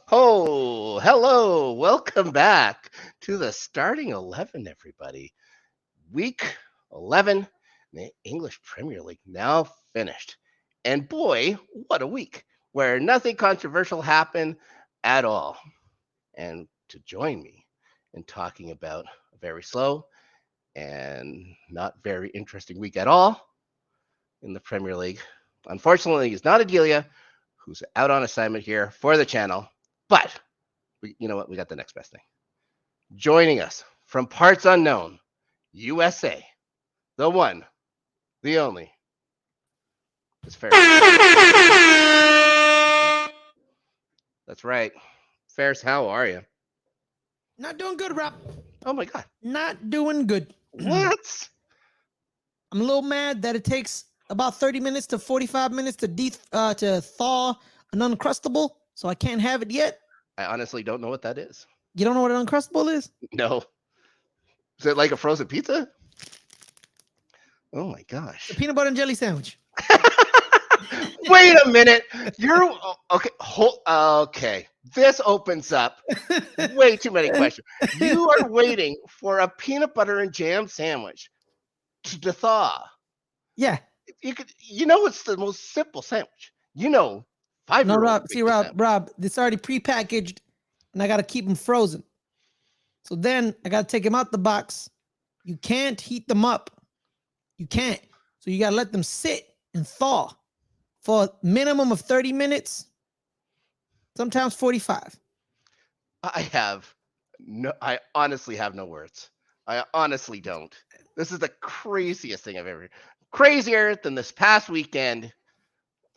Hello, welcome back to the starting 11, everybody. Week 11, the English Premier League now finished. And boy, what a week where nothing controversial happened at all. And to join me in talking about a very slow and not very interesting week at all in the Premier League, unfortunately, is not Adelia, who's out on assignment here for the channel. But you know what? We got the next best thing. Joining us from parts unknown, USA, the one, the only, is Fares. That's right. Fares, how are you? Not doing good, Rob. Oh my God. Not doing good. What? I'm a little mad that it takes about 30 minutes to 45 minutes to thaw an Uncrustable, so I can't have it yet. I honestly don't know what that is. You don't know what an Uncrustable is? No. Is it like a frozen pizza? Oh my It's gosh. a peanut butter and jelly sandwich. Wait a minute. You're okay. Okay. This opens up way too many questions. You are waiting for a peanut butter and jam sandwich to thaw. Yeah. It's the most simple sandwich. No, 5-year-old Rob. make See, this sandwich. Rob, it's already prepackaged, and I got to keep them frozen. So then I got to take them out the box. You can't heat them up. You can't. So you got to let them sit and thaw for a minimum of 30 minutes, sometimes 45. I honestly have no words. I honestly don't. This is the craziest thing I've ever. Crazier than this past weekend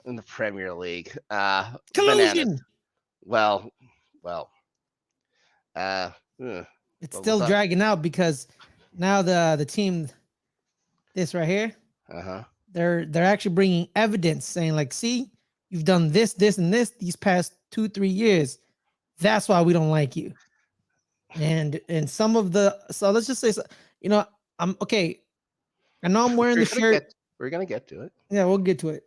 in the Premier League. Bananas. Collusion. Well, well. Uh, It's Well, still what's up? dragging out because now the team, this right here, uh-huh. they're actually bringing evidence saying like, see, you've done this, this, and this these past 2-3 years. That's why we don't like you. And some of the so let's just say, I'm okay. I know I'm wearing the shirt. We're gonna get to it. Yeah, we'll get to it.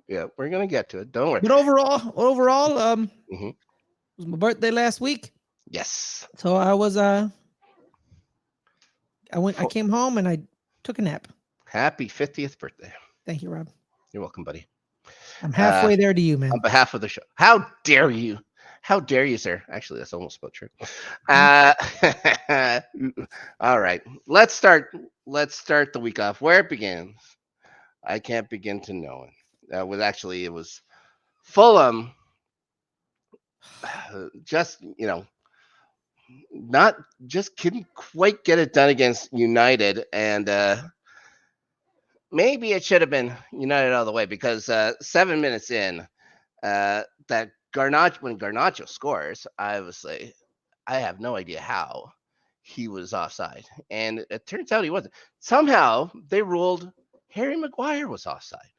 Yeah, we're gonna get to it. Don't worry. But overall, Mhm. it was my birthday last week, Yes. so I came home and I took a nap. Happy 50th birthday. Thank you, Rob. You're welcome, buddy. I'm Uh, halfway there to you, on man. behalf of the show, how dare you? How dare you, sir? Actually, that's almost about true. All right, let's start. Let's start the week off where it begins. I can't begin to know it. It was Fulham. Just not just couldn't quite get it done against United, and maybe it should have been United all the way because 7 minutes in, that Garnacho when Garnacho scores, I have no idea how he was offside, and it turns out he wasn't. Somehow they ruled Harry Maguire was offside,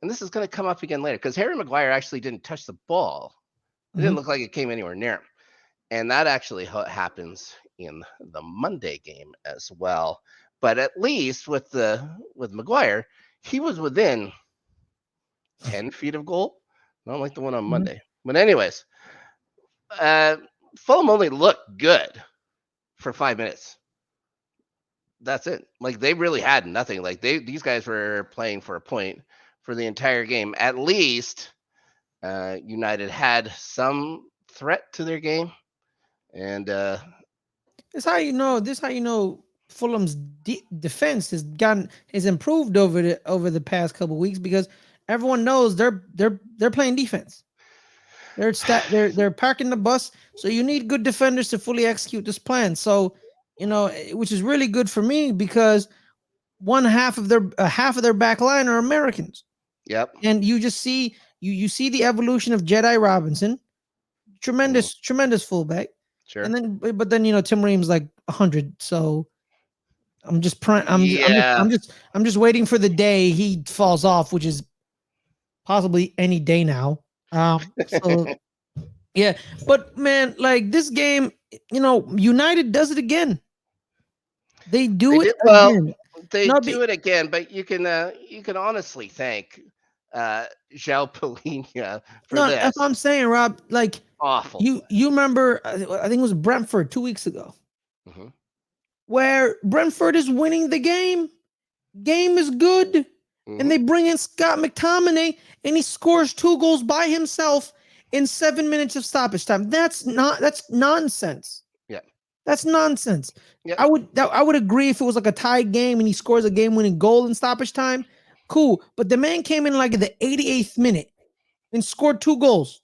and this is going to come up again later because Harry Maguire actually didn't touch the ball. It didn't Mhm. look like it came anywhere near him, and that actually happens in the Monday game as well. But at least with Maguire, he was within 10 feet of goal, not like the one on Mhm. Monday. But anyways, uh, Fulham only looked good for 5 minutes. That's it. Like they really had nothing. Like these guys were playing for a point for the entire game. At least United had some threat to their game, and This how you know Fulham's defense has improved over the past couple weeks because everyone knows they're playing defense. They're parking the bus. So you need good defenders to fully execute this plan. So which is really good for me because one half of their back line are Americans, yep. and you just see you see the evolution of Jedi Robinson, Mhm. tremendous fullback. And Sure. then, but then Tim Ream's like 100. So Yeah. I'm just waiting for the day he falls off, which is possibly any day now. So yeah, but man, like this game, United does it again. They They do it did well. again. They No, do it again, but you can honestly thank João Palhinha for No, that's what this. I'm saying, Rob. Like Awful you remember, I think it was Brentford 2 weeks ago, play. Hmm. where Brentford is winning the game. Game is good, and Hmm. they bring in Scott McTominay, and he scores 2 goals by himself in 7 minutes of stoppage time. That's nonsense. Yeah. That's nonsense. Yep. I would agree if it was like a tied game and he scores a game-winning goal in stoppage time. Cool, but the man came in like at the 88th minute and scored 2 goals.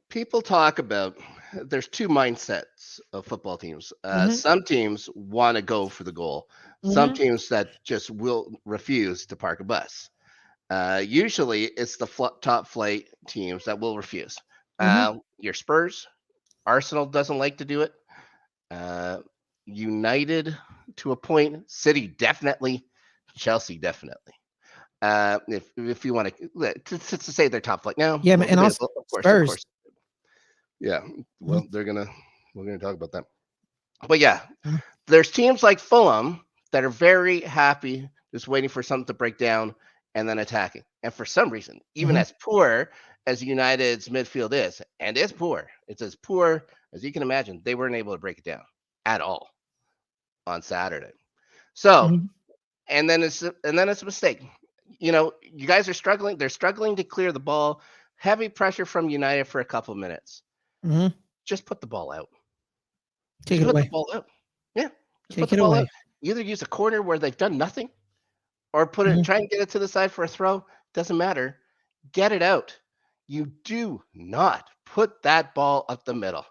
People talk about there's two mindsets of football teams. Mm-hmm. Some teams want to go for the goal. Some Mm-hmm. teams that just will refuse to park a bus. Usually, it's the top flight teams that will refuse. Mm-hmm. Your Spurs, Arsenal doesn't like to do it. Uh, United to a point, City definitely, Chelsea definitely. If you want to say they're top flight now, Yeah, a man, little and also debatable, of Spurs. course, yeah. Mhm, Well, we're gonna talk about that. But yeah, mhm, there's teams like Fulham that are very happy just waiting for something to break down and then attacking. And for some reason, even mhm, as poor as United's midfield is, and it's as poor as you can imagine, they weren't able to break it down at all on Saturday. So, mhm, and then it's a mistake. You guys are struggling. They're struggling to clear the ball. Heavy pressure from United for a couple of minutes. mhm. Just put the ball out. Take Just it put the away. ball out. Yeah, just put Take the it ball out. away. Either use a corner where they've done nothing, or Mhm, try and get it to the side for a throw. Doesn't matter. Get it out. You do not put that ball up the middle.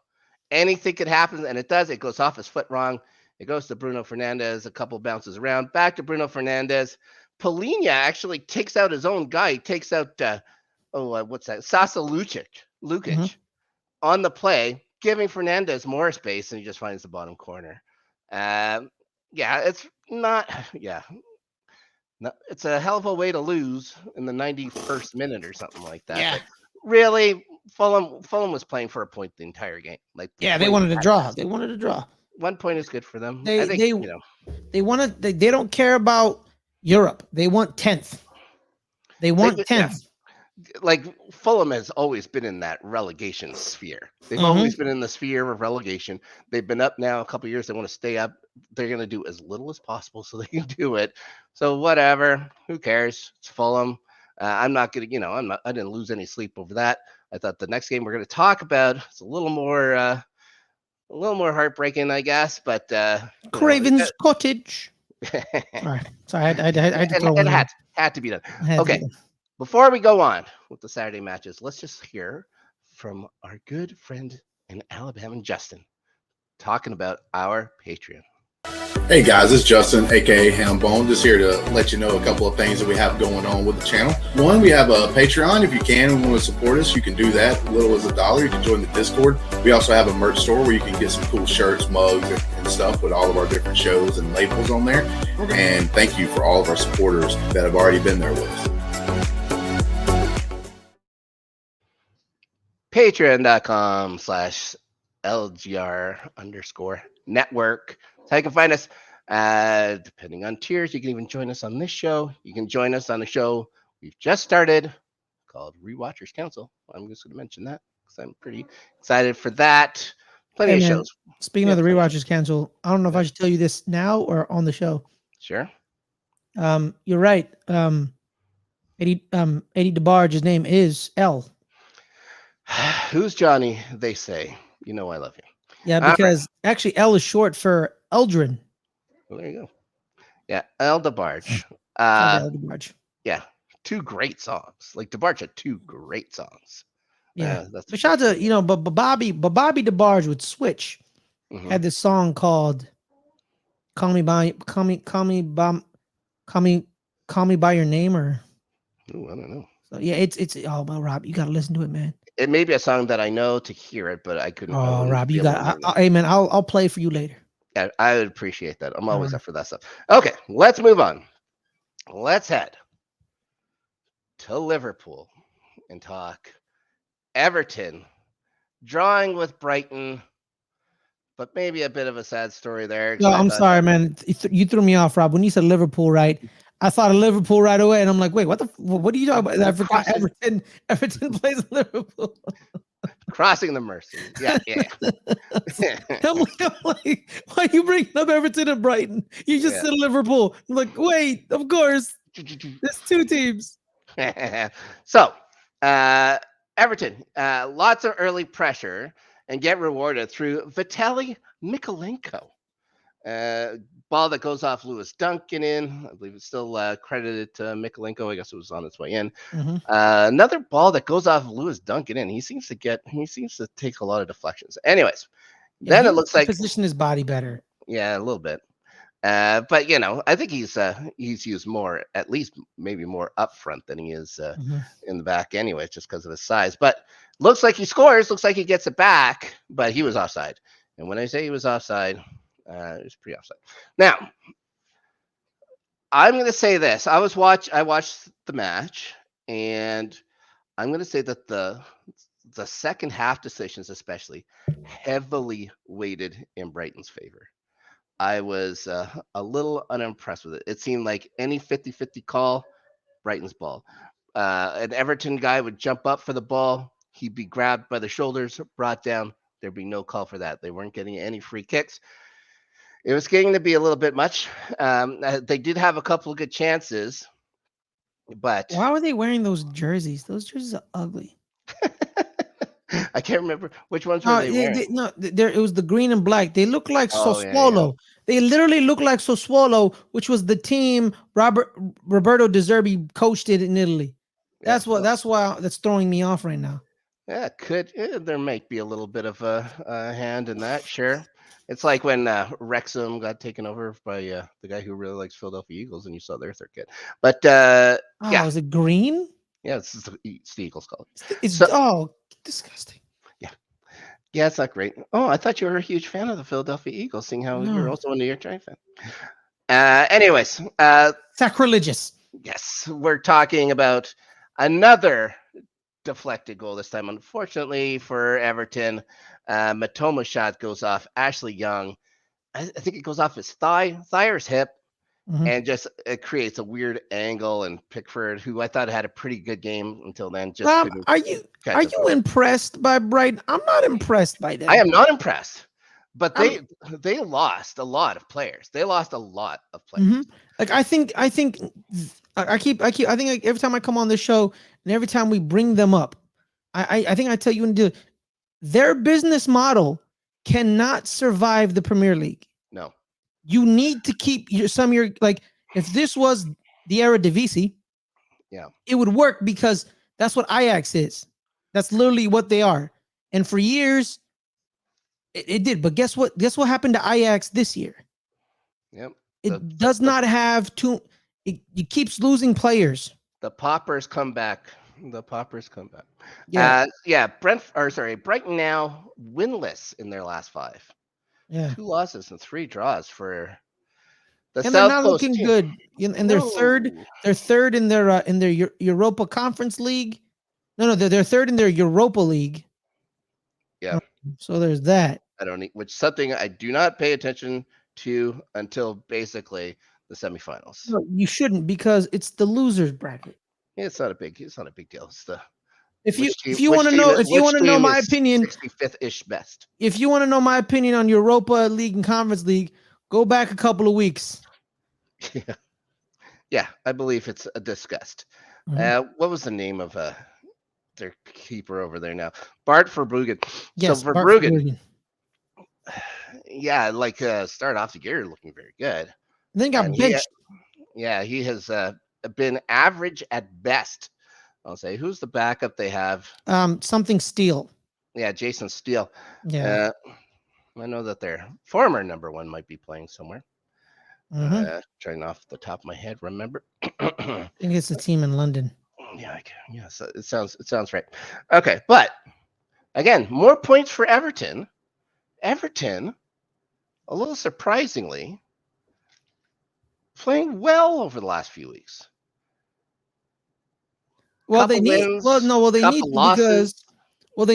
Anything could happen, and it does. It goes off his foot wrong. It goes to Bruno Fernandez. A couple bounces around. Back to Bruno Fernandez. Polina actually takes out his own guy. He takes out what's that? Sasa mhm. Lukic on the play, giving Fernandez more space, and he just finds the bottom corner. Um, yeah, it's not. Yeah, no, it's a hell of a way to lose in the 91st minute or something like that. Yeah. But really, Fulham was playing for a point the entire game, like Yeah, they 20 wanted to at draw. best. They wanted to draw. 1 point is good for them. I They think they they want to. They don't care about Europe. They want 10th. They they want yeah, 10th. like Fulham has always been in that relegation sphere. They've Mm-hmm. always been in the sphere of relegation. They've been up now a couple of years. They want to stay up. They're going to do as little as possible so they can do it. So whatever, who cares? It's Fulham. I'm not going to, I'm not. I didn't lose any sleep over that. I thought the next game we're going to talk about is a little more heartbreaking, I guess. But Craven's Cottage. it, Sorry, sorry. I had to throw it one in. had to be done. I had to be Okay, done. before we go on with the Saturday matches, let's just hear from our good friend in Alabama, Justin, talking about our Patreon. Hey guys, it's Justin, aka Hambone, just here to let you know a couple of things that we have going on with the channel. One, we have a Patreon. If you can and want to support us, you can do that. As little as $1. You can join the Discord. We also have a merch store where you can get some cool shirts, mugs, and stuff with all of our different shows and labels on there. And thank you for all of our supporters that have already been there with us. Patreon.com/LGR_network. That's how you can find us. Depending on tiers, you can even join us on this show. You can join us on a show we've just started called Rewatchers Council. I'm just going to mention that because I'm pretty excited for that. Plenty Hey of man, shows. speaking of Yeah, the plenty of shows. rewatchers cancel, I don't know if Yeah, I should tell you this now or on the show. sure. You're right. Eddie DeBarge's name is L. Who's Johnny? They say. You know I love you. Yeah, All right. because actually L is short for Eldrin. Well, there you go. Yeah, El DeBarge. Shout out to Uh, L DeBarge. yeah, two great songs. Like DeBarge had two great songs. Yeah, That's but shout that's out for to Bobby DeBarge with Switch hmm had this song called "Call Me by Call Me Call Me by Your Name" or Ooh, I don't know. so. Yeah, it's oh well, Rob, you gotta listen to it, man. It may be a song that I know to hear it, but I Oh, wouldn't Rob, be you able got. to remember the name. Hey, man, I'll play for you later. Yeah, I would appreciate that. I'm All always right. up for that stuff. Okay, let's move on. Let's head to Liverpool and talk Everton drawing with Brighton, but maybe a bit of a sad story there No, because I I'm thought, sorry, man. You threw me off, Rob. When you said Liverpool, right? I thought of Liverpool right away, and I'm like, wait, what are you talking about? I forgot Crossing- Everton plays Liverpool. Crossing the Mercy. Yeah. I'm like, why are you bringing up Everton and Brighton? You just Yeah. said Liverpool. I'm like, wait, of course, there's two teams. So, Everton, lots of early pressure and get rewarded through Vitaly Mikolenko. Ball that goes off Lewis Duncan in. I believe it's still credited to Mikolenko. I guess it was on its way in. Mhm. Another ball that goes off Lewis Duncan in. He seems to take a lot of deflections. Anyways, Yeah, then he it needs looks to like position his body better. yeah, a little bit. But I think he's used more, at least maybe more up front than he is in the back anyway, just because of his size. But looks like he scores, looks like he gets it back, but he was offside. And when I say he was offside, it was pretty offside. Now, I'm gonna say this. I watched the match, and I'm gonna say that the second half decisions especially heavily weighted in Brighton's favor. I was a little unimpressed with it. It seemed like any 50-50 call, Brighton's ball. An Everton guy would jump up for the ball. He'd be grabbed by the shoulders, brought down. There'd be no call for that. They weren't getting any free kicks. It was getting to be a little bit much. They did have a couple of good chances, but Why were they wearing those jerseys? Those jerseys are ugly. I can't remember which ones were they wearing. No, there it was the green and black. They look like Oh yeah, yeah. Sassuolo. They literally look like Sassuolo, which was the team Roberto De Zerbi coached it in Italy. Yeah. That's why that's throwing me off right now. Yeah, there might be a little bit of a hand in that, sure. It's like when Wrexham got taken over by the guy who really likes Philadelphia Eagles, and you saw their third kid. But yeah, Is it green? yeah, it's the Eagles' color. It's So disgusting. yeah, it's not great. Oh, I thought you were a huge fan of the Philadelphia Eagles, seeing how you're No. also a New York Giants fan. Anyways, Sacrilegious. yes, we're talking about another deflected goal this time. Unfortunately for Everton, Matoma's shot goes off Ashley Young. I think it goes off his thigh or his hip, Mhm. and just it creates a weird angle. And Pickford, who I thought had a pretty good game until then, just Rob, couldn't are you catch up. impressed by Brighton? I'm not impressed by them. I am not impressed, but I'm- they lost a lot of players. They lost a lot of players. Mhm. Like I think I think like every time I come on this show and every time we bring them up, I think I tell you and do their business model cannot survive the Premier League. No, You need to keep some of your like if this was the era DWeezy, yeah, it would work because that's what Ajax is. That's literally what they are. And for years, it did. But guess what? Guess what happened to Ajax this year? yep. It does not have too. It keeps losing players. The Poppers come back. The Poppers come back. Yeah, Brighton now winless in their last 5. yeah. 2 losses and 3 draws for the And they're South not Coast looking team. good. And they're No. third. They're third in their Europa Conference League. No, they're third in their Europa League. Yeah. So there's that. I don't need, which something I do not pay attention to until basically the semifinals. No, you shouldn't because it's the losers bracket. Yeah, it's not a big deal. It's the If you want to know my opinion, 65th-ish best. if you want to know my opinion on Europa League and Conference League, go back a couple of weeks. Yeah, I believe it's a disgust. Mhm. What was the name of their keeper over there now? Bart Verbruggen. Yes, so Bart Verbruggen, Verbruggen. yeah, like started off the year looking very good. And then got And benched. he has been average at best. I'll say. Who's the backup they have? Something Steele. Yeah, Jason Steele. Yeah. I know that their former number 1 might be playing somewhere. Trying off the top of my head, remember? I think it's a team in London. Yeah, so it sounds right. Okay, but again, more points for Everton. Everton, a little surprisingly, playing well over the last few weeks. Well, they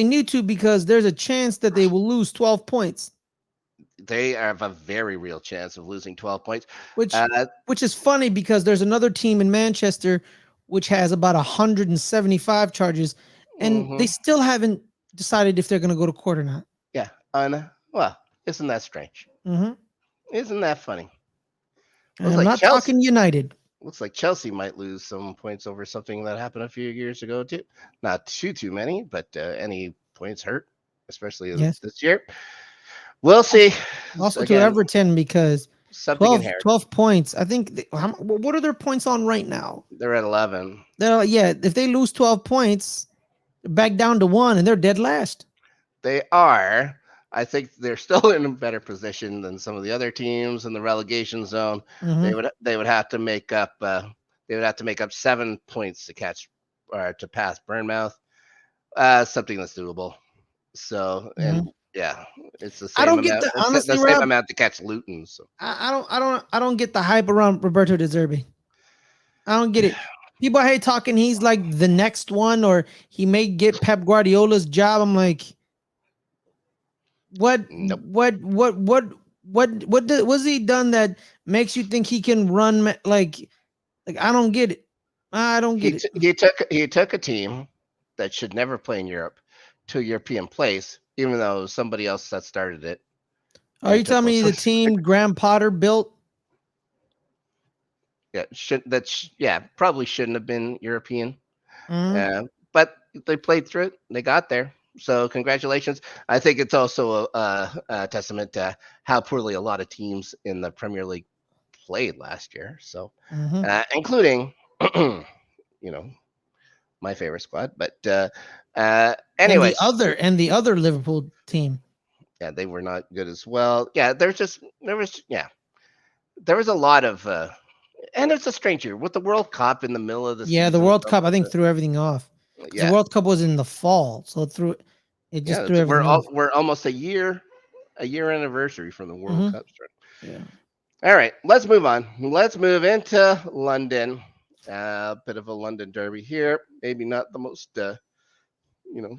need to because there's a chance that they will lose 12 points. they have a very real chance of losing 12 points. which Uh, which is funny because there's another team in Manchester which has about 175 charges, and they mhm. still haven't decided if they're going to go to court or not. Yeah. Well, isn't that strange? Hmm. Isn't that funny? And Looks I'm like not Chelsea. talking United. Looks like Chelsea might lose some points over something that happened a few years ago too. Not too many, but any points hurt, especially Yes. this year. We'll see. Also to Again, Everton because something 12, inherent. 12 points. I think what are their points on right now? They're at 11. Yeah, if they lose 12 points, back down to 1 and they're dead last. They are. I think they're still in a better position than some of the other teams in the relegation zone. Hmm. They would have to make up they would have to make up 7 points to catch or to pass Bournemouth. Something that's doable. So Hmm. and yeah, it's the I same don't get amount. the It's the honestly, same Rob. amount to catch Luton. So I don't get the hype around Roberto De Zerbi. I don't get it. People hate talking. He's like the next one, or he may get Pep Guardiola's job. I'm like, what, nope. what's he done that makes you think he can run like I don't get it. I don't get it. He took a team that should never play in Europe to a European place, even though it was somebody else that started it, Are and you took telling me the those. team Graham Potter built? Yeah, probably shouldn't have been European. Mhm. But they played through it. They got there. So congratulations. I think it's also a testament to how poorly a lot of teams in the Premier League played last year. So, Mhm. including, you know, my favorite squad. But And anyways, the other Liverpool team. yeah, they were not good as well. Yeah, there was a lot of and it's a strange year with the World Cup in the middle of the Yeah, the season. World Cup I think threw everything off because the Yeah, World Cup was in the fall, so it just yeah, threw everything off. we're almost a year anniversary from the World Hmm. Cup start. Yeah. All right, let's move on. Let's move into London. A bit of a London derby here. Maybe not the most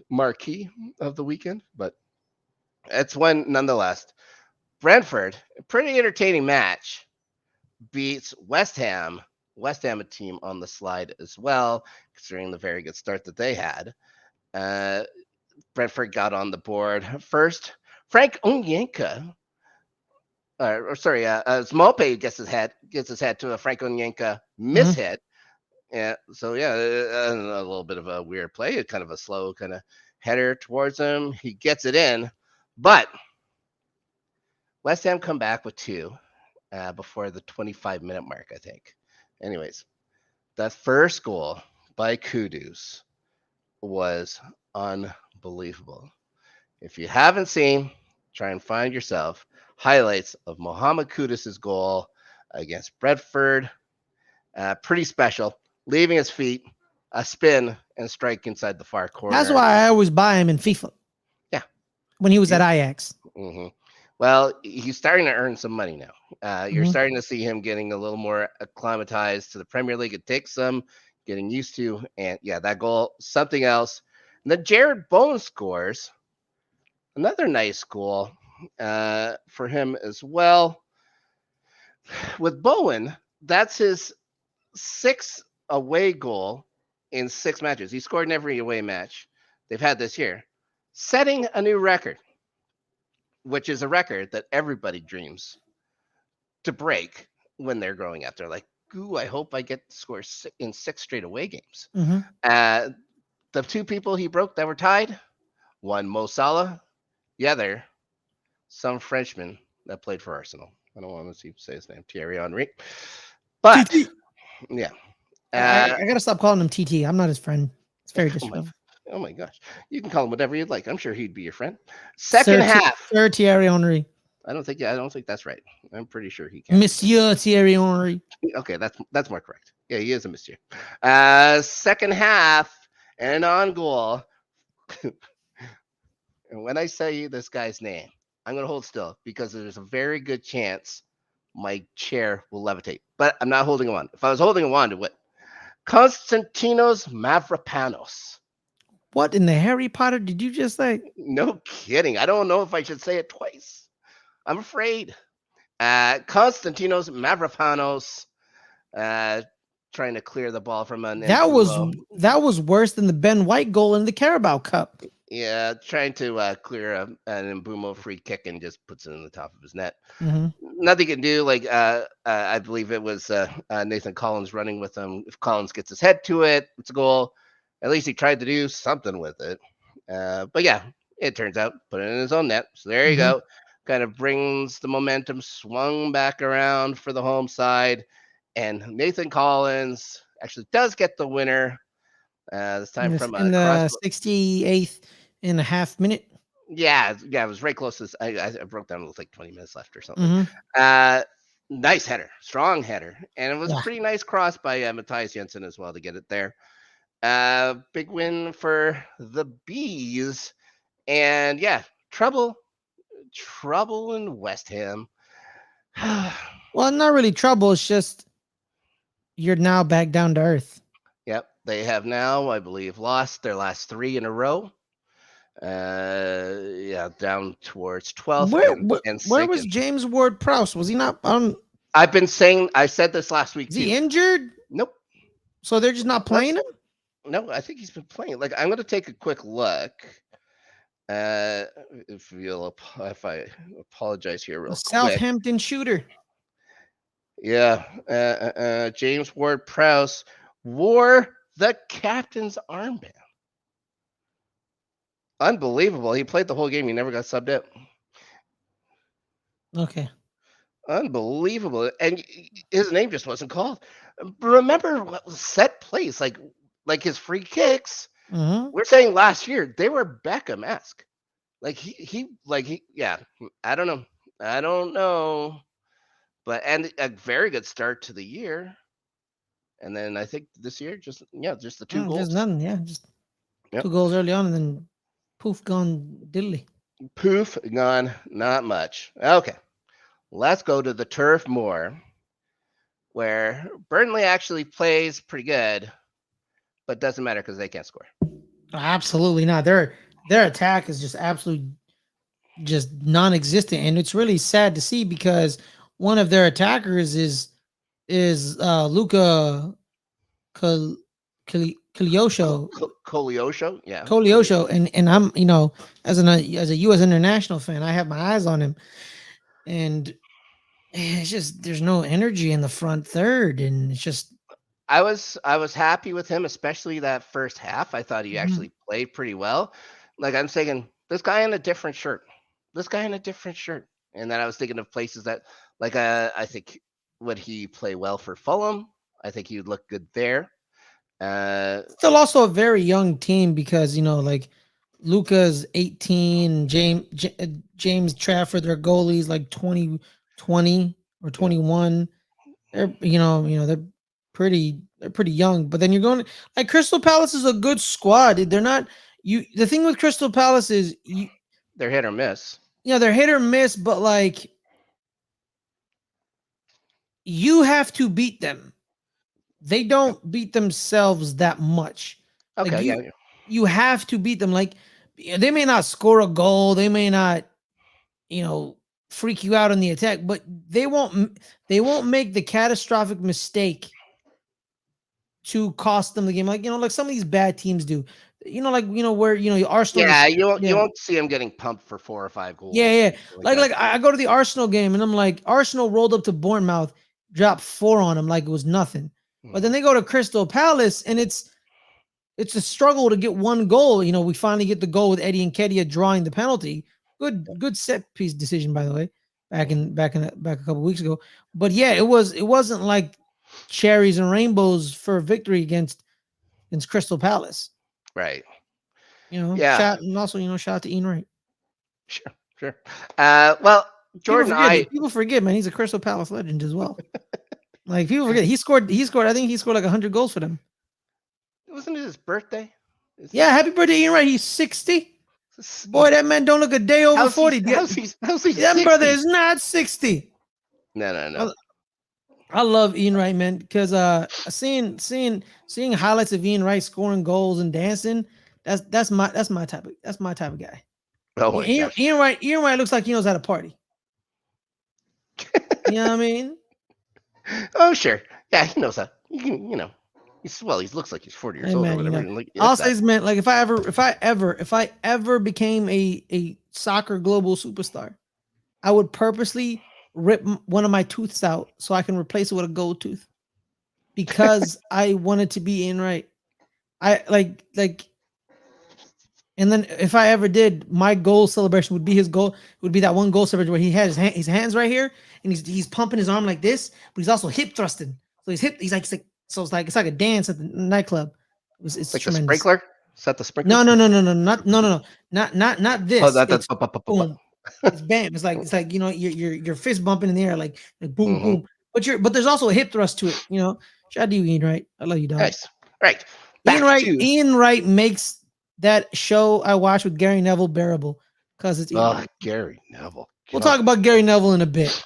marquee of the weekend, but it's one nonetheless. Brentford, a pretty entertaining match, beats West Ham. West Ham, a team on the slide as well, considering the very good start that they had. Uh, Brentford got on the board first. Frank Onyenka, Smalpe gets his head to a Frank Onyenka Hmm. mishit. Yeah, so yeah, a little bit of a weird play, kind of a slow kind of header towards him. He gets it in, but West Ham come back with two before the 25-minute mark, I think. Anyways, the first goal by Kudus was unbelievable. If you haven't seen, try and find yourself highlights of Mohamed Kudus's goal against Brentford. Pretty special, leaving his feet, a spin, and strike inside the far That's corner. why I always buy him in FIFA Yeah. when he was at Ajax. Mm-hmm. Well, he's starting to earn some money now. You're Hmm. starting to see him getting a little more acclimatized to the Premier League. It takes some getting used to. And yeah, that goal, something else. And then Jared Bowen scores another nice goal for him as well. With Bowen, that's his sixth away goal in 6 matches. He scored in every away match they've had this year, setting a new record, which is a record that everybody dreams to break when they're growing up. They're like, ooh, I hope I get to score in 6 straight away games. Hmm. The two people he broke that were tied, one Mo Salah, the other some Frenchman that played for Arsenal. I don't want to say his name, Thierry Henry. But TT. yeah, I gotta stop calling him TT. I'm not his friend. It's very oh my, disrespectful. oh my gosh, you can call him whatever you'd like. I'm sure he'd be your friend. Second Sir, half, Sir Thierry Henry. I don't think that's right. I'm pretty sure he can. Monsieur Thierry Henry. Okay, that's more correct. Yeah, he is a monsieur. Second half and an on goal. And when I say this guy's name, I'm gonna hold still because there's a very good chance my chair will levitate. But I'm not holding him on. If I was holding him on to what? Konstantinos Mavropanos. What in the Harry Potter did you just say? No kidding. I don't know if I should say it twice. I'm afraid. Konstantinos Mavropanos uh, trying to clear the ball from an That was Mbumo. that was worse than the Ben White goal in the Carabao Cup. Yeah, trying to clear an Mbumo free kick and just puts it in the top of his net. Mm-hmm. Nothing can do. Like I believe it was Nathan Collins running with him. If Collins gets his head to it, it's a goal. At least he tried to do something with it. But yeah, it turns out put it in his own net. So there you Mm-hmm. go. Kind of brings the momentum swung back around for the home side, and Nathan Collins actually does get the winner. This time from In a cross. the 68th and a half minute. Yeah, it was right close to. I broke down. It was like 20 minutes left or something. Mm-hmm. Uh, nice header, strong header, and it was a Yeah. pretty nice cross by Matthias Jensen as well to get it there. Big win for the bees, and yeah, trouble in West Ham. Well, not really trouble. It's just you're now back down to earth. Yep, they have now, I believe, lost their last three in a row. Yeah, down towards 12th and Where was sinking. James Ward Prowse? Was he not on? I've been saying, I said this last week Is too. he injured? Nope. So they're just not playing him? No, I think he's been playing. Like, I'm going to take a quick look. Uh, if I apologize here real A quick. Southampton shooter. Yeah, James Ward Prowse wore the captain's armband. Unbelievable. He played the whole game. He never got subbed out. Okay. Unbelievable. And his name just wasn't called. Remember what was set plays, like his free kicks. Mm-hmm. We're saying last year they were Beckham-esque. Yeah. I don't know. But and a very good start to the year. And then I think this year just the two goals. Just nothing. Yeah, just Yep. 2 goals early on, and then poof, gone diddly. Poof, gone, not much. Okay. Let's go to the turf more, where Burnley actually plays pretty good, but doesn't matter because they can't score. Absolutely not. Their attack is just absolutely just non-existent, and it's really sad to see because one of their attackers is Luca Koliosho. Koliosho, yeah. Koliosho, and I'm as a U.S. international fan, I have my eyes on him, and it's just there's no energy in the front third, and it's just I was happy with him, especially that first half. I thought he actually played pretty well. Like I'm saying, this guy in a different shirt. And then I was thinking of places that, like, I think would he play well for Fulham? I think he would look good there. still also a very young team because like Luca's 18, James Trafford, their goalies like 20 or 21. They're they're pretty young. But then you're going like Crystal Palace is a good squad. They're not the thing with Crystal Palace is they're hit or miss. Yeah, they're hit or miss, but like you have to beat them. They don't beat themselves that much. Okay, like you have to beat them. Like they may not score a goal, they may not, freak you out on the attack, but they won't make the catastrophic mistake to cost them the game. Like like some of these bad teams do. Where Arsenal. Yeah, you won't see him getting pumped for 4 or 5 goals. Yeah. Like I go to the Arsenal game and I'm like, Arsenal rolled up to Bournemouth, dropped 4 on them like it was nothing. But then they go to Crystal Palace and it's a struggle to get 1 goal. We finally get the goal with Eddie Nketiah drawing the penalty. Good set piece decision, by the way, back a couple weeks ago. But yeah, it wasn't like cherries and rainbows for a victory against Crystal Palace. Right. Yeah. And also, shout out to Ian Wright. Sure. Well, Jordan, people forget, man, he's a Crystal Palace legend as well. Like people forget he scored. I think he scored like 100 goals for them. Wasn't it his birthday? Yeah, happy birthday, Ian Wright. He's 60. Boy, that man don't look a day over 40. How's he that 60? brother is not 60. No. I love Ian Wright, man, because seeing highlights of Ian Wright scoring goals and dancing, that's my type of guy. Oh my gosh. Ian Wright looks like he knows how to party. You know what I mean? Oh, sure. Yeah, he knows that. He looks like he's 40 years Hey old or man, whatever. Like, I'll that's say that. this, man. Like if I ever became a soccer global superstar, I would purposely rip one of my tooths out so I can replace it with a gold tooth because I wanted to be in right. I like and then if I ever did, my goal celebration would be his goal. Would be that one goal celebration where he had his hands right here and he's pumping his arm like this, but he's also hip thrusting. So it's like a dance at the nightclub. It's Like the tremendous. sprinkler. Set the sprinkler. Not Oh, this. that's It's boom. It's bam. It's like your fist bumping in the air like boom Mm-hmm. boom. But there's also a hip thrust to it. Shout out to you, Ian Wright. I love you, dog. Nice. Right. Back to Ian Wright makes that show I watched with Gary Neville bearable because it's Ian Wright. Gary Neville. We'll talk about Gary Neville in a bit.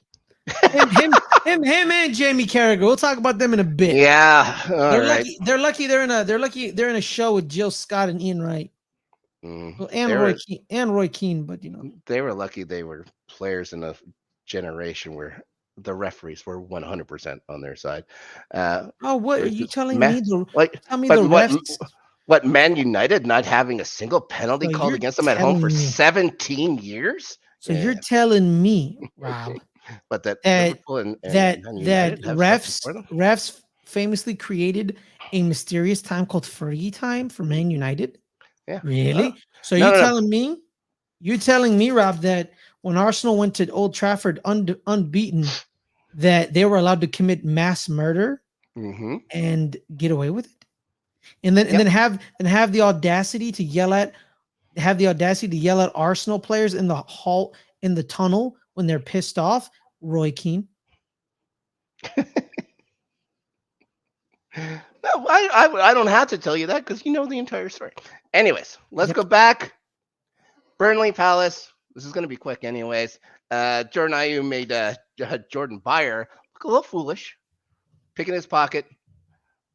Him, and Jamie Carragher. We'll talk about them in a bit. Yeah. They're lucky. They're lucky. They're in a show with Jill Scott and Ian Wright. Well, and Roy Keane, but they were lucky. They were players in a generation where the referees were 100% on their side. What are you telling me? Tell me the refs. What Man United not having a single penalty called against them at home for 17 years? So you're telling me, Rob, but that Liverpool and that Man United have refs famously created a mysterious time called free time for Man United? Yeah. Really? So you're telling me? You're telling me, Rob, that when Arsenal went to Old Trafford unbeaten, that they were allowed to commit mass murder and get away with it, and then have the audacity to yell at Arsenal players in the tunnel when they're pissed off? Roy Keane. No, I don't have to tell you that because you know the entire story. Anyways, let's go back. Burnley Palace. This is going to be quick anyways. Jordan Ayew made Jordan Beyer look a little foolish, picking his pocket,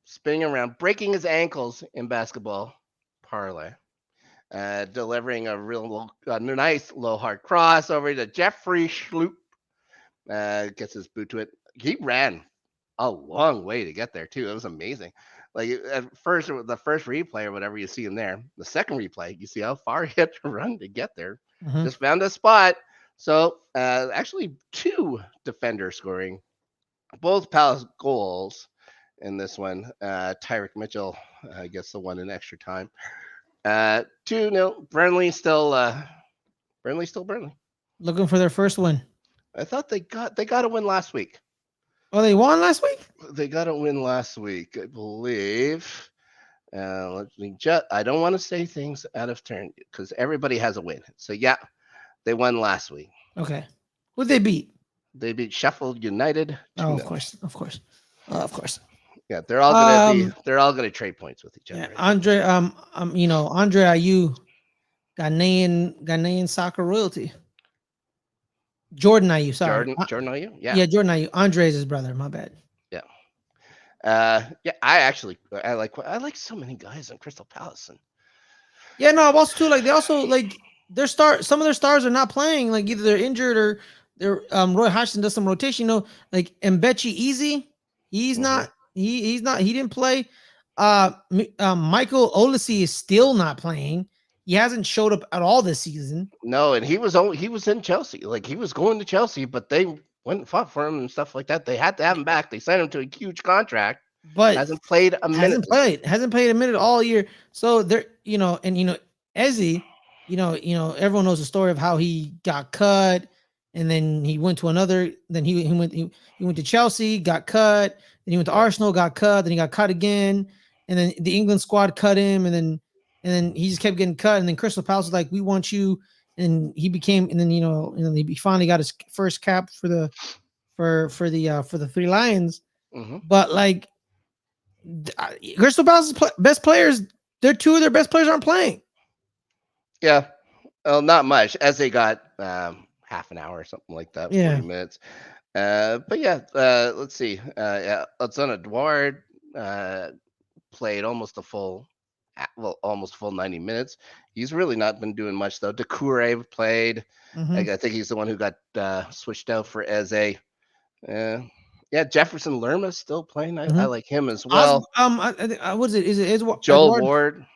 spinning around, breaking his ankles in basketball parlay, delivering a nice low hard cross over to Jeffrey Schlupp. Gets his boot to it. He ran a long way to get there too. It was amazing. Like at first, the first replay or whatever, you see him there. The second replay, you see how far he had to run to get there. Just found a spot. So actually, two defenders scoring both Palace goals in this one. Tyreek Mitchell gets the one in extra time. 2-0. Burnley still Burnley. Looking for their first win. I thought they got a win last week. Oh, they won last week? They got a win last week, I believe. I don't want to say things out of turn because everybody has a win. So yeah, they won last week. Okay. Who'd they beat? They beat Sheffield United. Oh, of course. Yeah, they're all gonna trade points with each other. Yeah, Andre, Andre Ayew, Ghanaian soccer royalty. Jordan Ayew, sorry. Jordan Ayew? Yeah, Jordan Ayew. Andre is his brother, my bad. Yeah. I like so many guys in Crystal Palace. Yeah, no, I've also too, like they also like some of their stars are not playing, like either they're injured or they're Roy Hodgson does some rotation, like Mbechi Easy, he didn't play. Michael Olise is still not playing. He hasn't showed up at all this season. No, and he was in Chelsea. Like he was going to Chelsea, but they went and fought for him and stuff like that. They had to have him back. They signed him to a huge contract, but hasn't played a minute. Hasn't played a minute all year. So they're Eze, everyone knows the story of how he got cut, and then he went to another. Then he went to Chelsea, got cut. Then he went to Arsenal, got cut. Then he got cut again, and then the England squad cut him, and then he just kept getting cut. And then Crystal Palace was like, "We want you," and he became. And then he finally got his first cap for the Three Lions. But like Crystal Palace's best players, two of their best players aren't playing. Yeah, well, not much. As they got half an hour or something like that, 40 minutes. But yeah, let's see. Latsana Edouard played almost full 90 minutes. He's really not been doing much though. Doucouré played. I think he's the one who got switched out for Eze. Yeah, Jefferson Lerma's still playing. I Mhm. like him as well. What is it? Is it Joel Eduardo? Ward,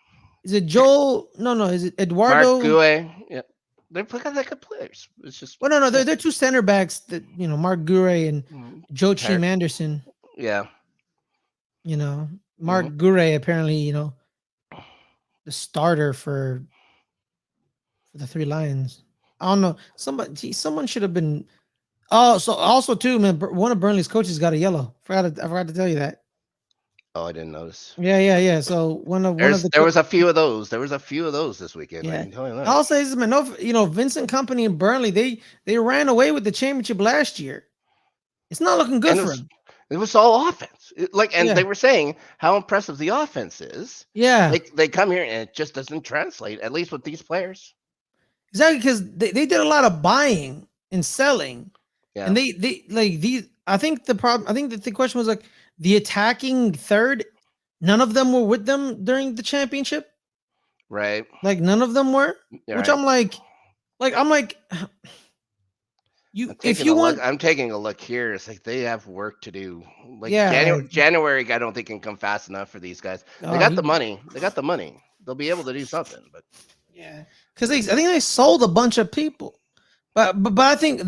Is it Joel? No. Is it Mark Eduardo? Gouet. Yeah, they're playing like good players. It's just Well, no. They're two center backs that Mark Gure and Joe Par- Chim Anderson. yeah. Mark Gure apparently the starter for the Three Lions. I don't know. Someone should have been. Oh, so also too, man. One of Burnley's coaches got a yellow. I forgot to tell you that. Oh, I didn't notice. Yeah. So There was a few of those. There was a few of those this weekend. I yeah. can tell you that. I'll say this, man. No, Vincent Company and Burnley, they ran away with the championship last year. It's not looking good And for them. it was all offense. And Yeah. they were saying how impressive the offense is. Yeah, They come here and it just doesn't translate. At least with these players. exactly, because they did a lot of buying and selling, Yeah. and they like these. I think that the question was like the attacking third. None of them were with them during the championship. Right. Like none of them were. Which Right. I'm like, if you want, I'm taking a look here. It's like they have work to do. Like yeah, January, I don't think can come fast enough for these guys. They got the money. They got the money. They'll be able to do something. But yeah, because I think they sold a bunch of people. But I think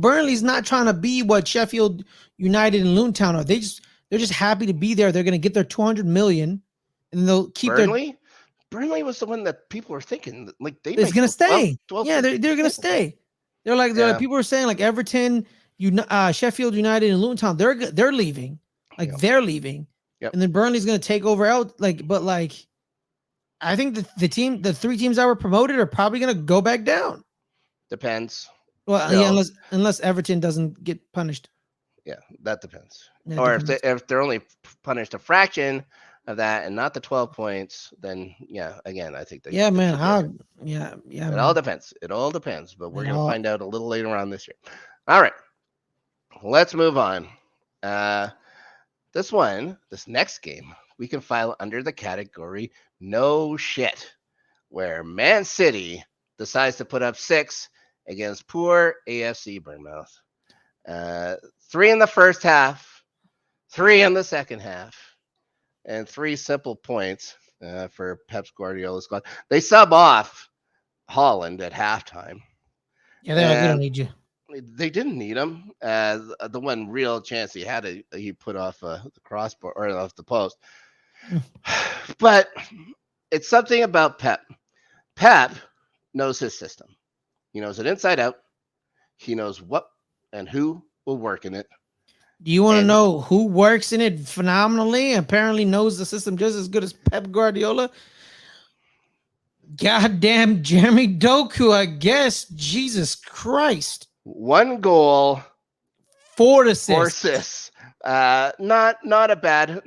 Burnley's not trying to be what Sheffield United and Luton are. They're just happy to be there. They're going to get their 200 million, and they'll keep Burnley. Burnley was the one that people were thinking like they It's might going to go 12, stay. 12 Yeah, they're going to stay. They're like people were saying like Everton, Sheffield United and Luton, they're leaving. Like they're leaving. Yep. And then Burnley's going to take over out but I think the three teams that were promoted are probably going to go back down. Depends. Well, yeah, unless Everton doesn't get punished. Yeah, that depends. Yeah, or if they're only punished a fraction of that and not the 12 points, then yeah, again, I think yeah, man. It all depends. It all depends. But we're gonna find out a little later on this year. All right, let's move on. This next game, we can file under the category no shit, where Man City decides to put up 6 against poor AFC Bournemouth. 3 in the first half, 3 in the second half, and 3 simple points for Pep Guardiola's squad. They sub off Holland at halftime. Yeah, they're like, we don't need you. They didn't need him. The one real chance he had, he put off the crossbar or off the post. But it's something about Pep. Pep knows his system. He knows it inside out. He knows what and who will work in it. Do you want to know who works in it phenomenally? Apparently knows the system just as good as Pep Guardiola. Goddamn Jeremy Doku, I guess. Jesus Christ. 1 goal, 4 assists. 4 assists. Not a bad.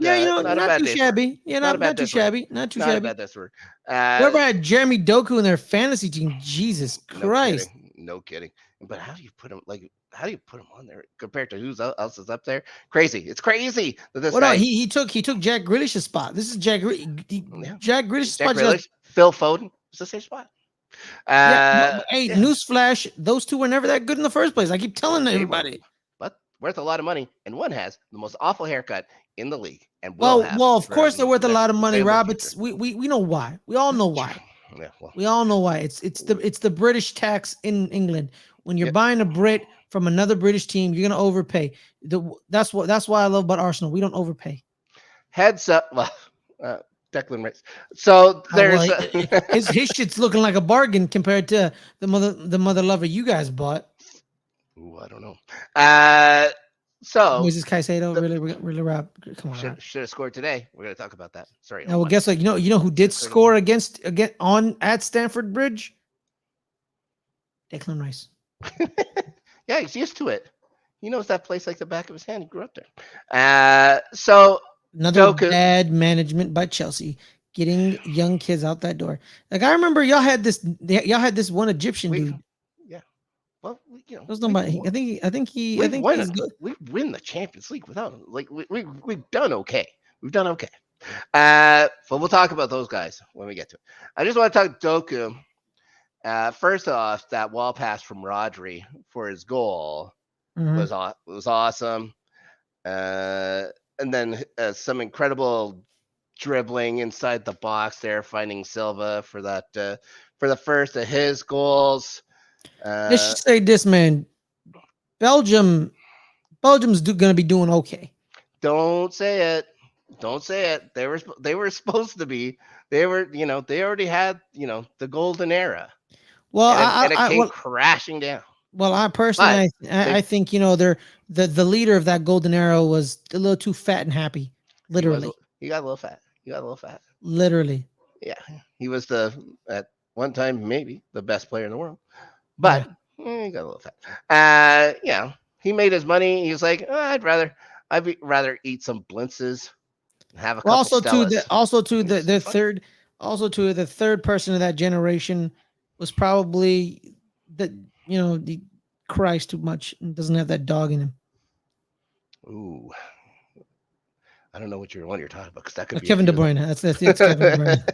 Yeah, not too shabby. Yeah, not too shabby. Not too shabby. Not a bad this word. Whoever had Jeremy Doku in their fantasy team, Jesus Christ. No kidding. But how do you put him on there compared to who else is up there? Crazy. It's crazy that this guy. No, he took Jack Grealish's spot. This is Jack Grealish's spot. Grealish, Phil Foden. It's the same spot. Newsflash, those two were never that good in the first place. I keep telling everybody. But worth a lot of money, and one has the most awful haircut in the league. And of course they're worth a lot of money, Rob. We know why. We all know why. Yeah, we all know why. It's the British tax in England. When you're buying a Brit from another British team, you're gonna overpay. That's why I love about Arsenal. We don't overpay. Heads up, Declan Rice. So there's his shit's looking like a bargain compared to the mother lover you guys bought. Ooh, I don't know. So is this Caicedo really Rob? Come on, should have scored today. We're gonna talk about that. Sorry. Now, well, guess what? You know who did score at Stamford Bridge? Declan Rice. Yeah, he's used to it. He knows that place like the back of his hand. He grew up there. So another bad management by Chelsea, getting young kids out that door. Like I remember, y'all had this one Egyptian dude. Yeah. Well, there's nobody. I think he's good. We win the Champions League without him. Like we've done okay. We've done okay. But we'll talk about those guys when we get to it. I just want to talk Doku. First off, that wall pass from Rodri for his goal Mhm. was awesome. And then some incredible dribbling inside the box there, finding Silva for that for the first of his goals. Let's just say this, man. Belgium's going to be doing okay. Don't say it. Don't say it. They were supposed to be. They were, they already had, the golden era, Well, and it came well, crashing down. I But personally, I think they're the leader of that golden era was a little too fat and happy. he was Literally, he got a little fat. He got a little fat. literally. Yeah, he was at one time maybe the best player in the world, Yeah. but he got a little fat. He made his money. He was like, I'd rather eat some blintzes, and have a Well, couple Stellas. also to It's the fun. third, the third person of that generation was probably the the cries too much and doesn't have that dog in him. Ooh, I don't know what one you're talking about because that could be a Kevin De few of them. Bruyne. That's Kevin De Bruyne.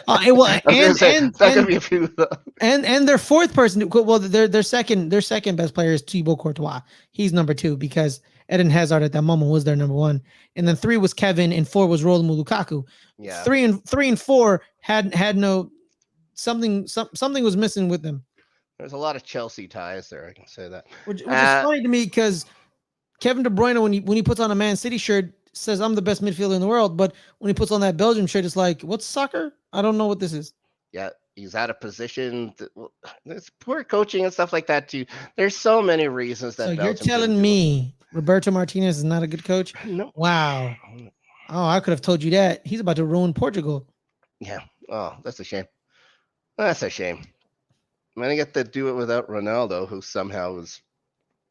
Well, I was gonna say that could be a few of them. and their fourth person. Well, their second best player is Thibaut Courtois. He's number 2 because Eden Hazard at that moment was their number 1, and then 3 was Kevin, and 4 was Romelu Lukaku. Yeah. 3 and 4 had no something was missing with them. There's a lot of Chelsea ties there. I can say that. Which is funny to me because Kevin De Bruyne, when he puts on a Man City shirt, says I'm the best midfielder in the world, but when he puts on that Belgium shirt, it's like, what's soccer? I don't know what this is. Yeah, he's out of position. There's poor coaching and stuff like that too. There's so many reasons that. So you're Belgium telling me Roberto Martinez is not a good coach? No. Wow. Oh, I could have told you that. He's about to ruin Portugal. Yeah. Oh, that's a shame. That's a shame. I mean, I get to do it without Ronaldo, who somehow was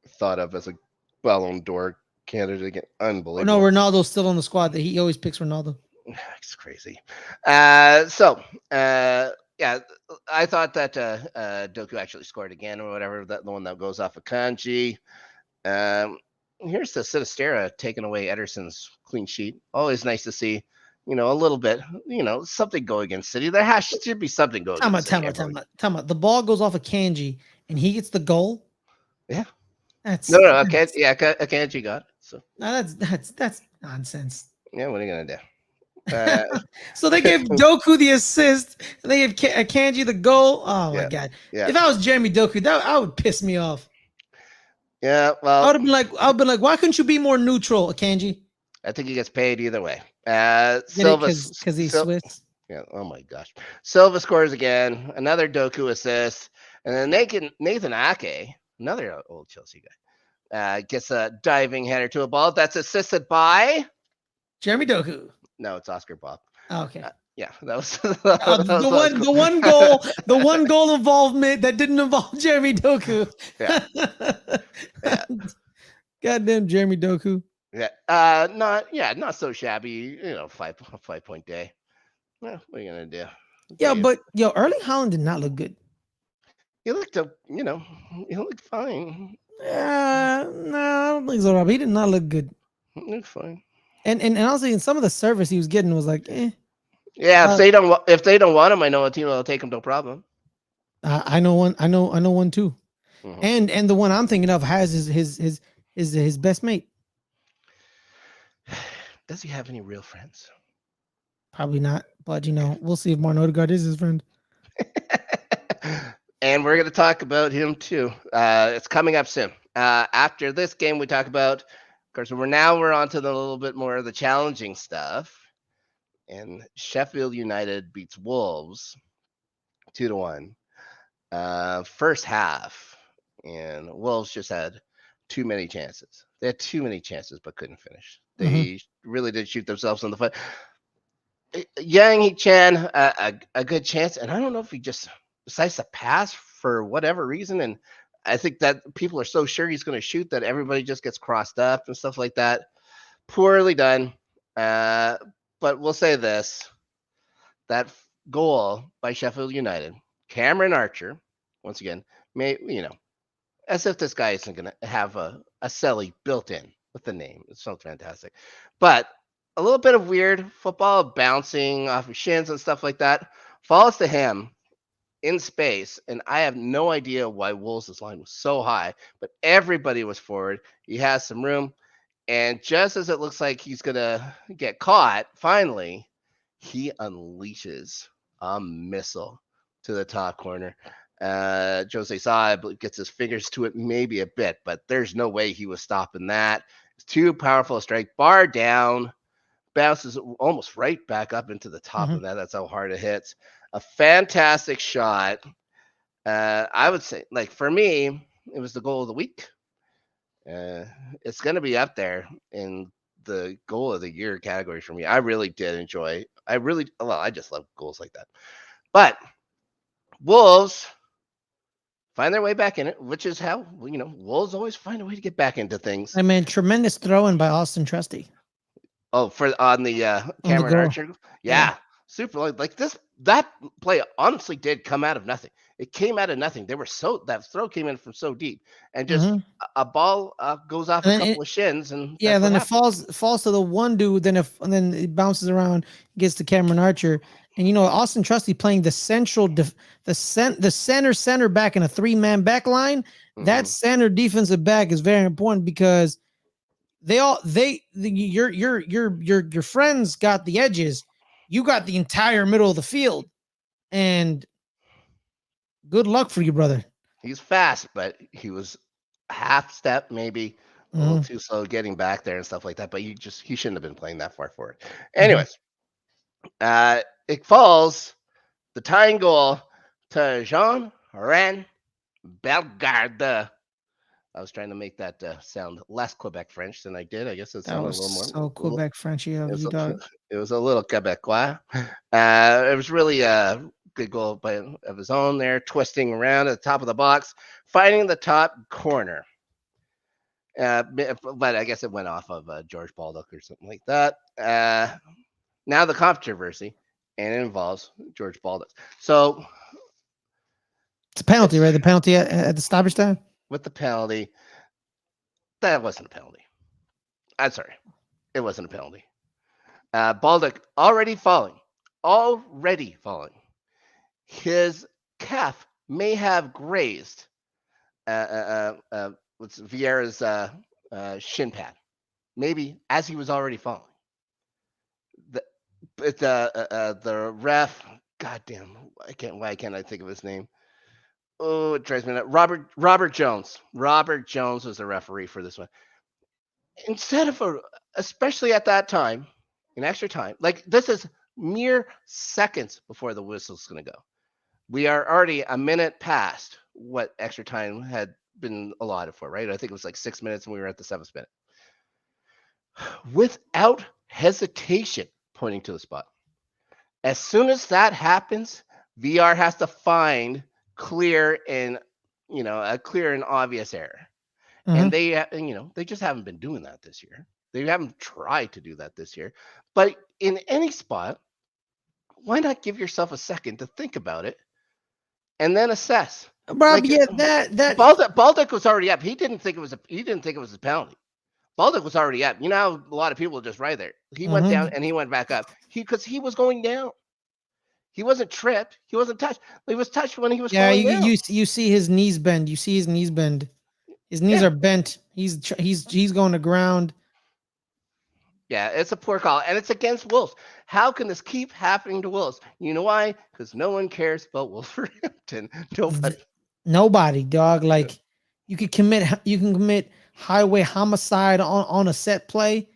thought of as a Ballon d'Or candidate again. Unbelievable. No, Ronaldo's still on the squad. That he always picks Ronaldo. It's crazy. Yeah, I thought that Doku actually scored again or whatever. The one that goes off of Kanji. Here's the Sinistera taking away Ederson's clean sheet. Always nice to see. A little bit. Something go against City. There should be something go against City. Time out. The ball goes off of Kanji, and he gets the goal. Yeah. That's Kanji got it. So no, that's nonsense. Yeah, what are you gonna do? So they gave Doku the assist, and they gave Kanji the goal. Oh my god! Yeah. If I was Jeremy Doku, that would piss me off. Yeah, well, I would have been like, why couldn't you be more neutral, Kanji? I think he gets paid either way. Silva, because he's Swiss. Yeah. Oh my gosh. Silva scores again. Another Doku assist, and then Nathan Ake, another old Chelsea guy, gets a diving header to a ball that's assisted by Jeremy Doku. No, it's Oscar Bob. Oh, okay. Yeah, that was the one goal involvement that didn't involve Jeremy Doku. Yeah. Goddamn Jeremy Doku. Yeah. Not so shabby. 5-point day. Well, what are you gonna do? Yeah, but Erling Haaland did not look good. He looked he looked fine. No, I don't think so, Rob. He did not look good. He looked fine. And honestly, in some of the service he was getting was like, eh. Yeah, if they don't want him, I know a team will take him, no problem. I know one. I know one too. Mm-hmm. And the one I'm thinking of has his best mate. Does he have any real friends? Probably not, but we'll see if Martin Odegaard is his friend. And we're going to talk about him too. It's coming up soon. After this game, we talk about. Of course, we're on to the little bit more of the challenging stuff. And Sheffield United beats Wolves 2-1. First half, and Wolves just had too many chances. They had too many chances, but couldn't finish. They really did shoot themselves in the foot. Yang Hee-chan, a good chance, and I don't know if he just decides to pass for whatever reason, and I think that people are so sure he's going to shoot that everybody just gets crossed up and stuff like that. Poorly done. But we'll say this. That goal by Sheffield United, Cameron Archer, once again, as if this guy isn't going to have a Selly built in with the name. It's so fantastic. But a little bit of weird football, bouncing off of shins and stuff like that, falls to him in space, and I have no idea why Wolves' line was so high, but everybody was forward. He has some room, and just as it looks like he's gonna get caught, finally, he unleashes a missile to the top corner. Jose Sa gets his fingers to it maybe a bit, but there's no way he was stopping that. It's too powerful a strike. Bar down, bounces almost right back up into the top of that. That's how hard it hits. A fantastic shot. I would say, like, for me, it was the goal of the week. It's going to be up there in the goal of the year category for me. I really did enjoy. I just love goals like that. But Wolves find their way back in it, which is how, Wolves always find a way to get back into things. I mean, tremendous throw-in by Austin Trusty. Oh, on the Cameron Archer? Yeah. Super. Like that play honestly did come out of nothing. It came out of nothing. That throw came in from so deep, and just a ball goes off a couple of shins, and then it falls to the one dude. And then it bounces around, gets to Cameron Archer, and Austin Trusty playing the center back in a 3-man back line. That center defensive back is very important because your friends got the edges, you got the entire middle of the field, and good luck for you, brother. He's fast, but he was half step, maybe a little too slow getting back there and stuff like that. But he shouldn't have been playing that far forward. Anyways, it falls the tying goal to Jean-Ren Bellegarde. I was trying to make that sound less Quebec French than I did. I guess it sounded a little more. So Quebec Frenchy of you, dog. It was a little Quebecois. It was really a good goal of his own there, twisting around at the top of the box, finding the top corner. But I guess it went off of George Baldock or something like that. Now the controversy, and it involves George Baldock. So it's a penalty, right? The penalty at the stoppage time? With the penalty, that wasn't a penalty. I'm sorry. It wasn't a penalty. Baldock already falling. His calf may have grazed Vieira's shin pad, maybe as he was already falling. The ref, goddamn, why can't I think of his name? Oh, it drives me nuts. Robert Jones. Robert Jones was the referee for this one. Instead of especially at that time, in extra time, like this is mere seconds before the whistle's going to go. We are already a minute past what extra time had been allotted for, right? I think it was like 6 minutes, and we were at the 7th minute. Without hesitation, pointing to the spot. As soon as that happens, VR has to find clear and obvious error. And they just haven't been doing that this year. They haven't tried to do that this year. But in any spot, why not give yourself a second to think about it and then assess? Rob, that Baldock was already up. He didn't think it was a penalty. Baldock was already up. You know how a lot of people just right there. He went down and he went back up. Because he was going down. He wasn't tripped. He wasn't touched. He was touched when he was falling down. You see his knees bend. His knees are bent. He's going to ground. Yeah, it's a poor call, and it's against Wolves. How can this keep happening to Wolves? You know why? Because no one cares about Wolverhampton. Nobody, dog. Like you can commit highway homicide on a set play,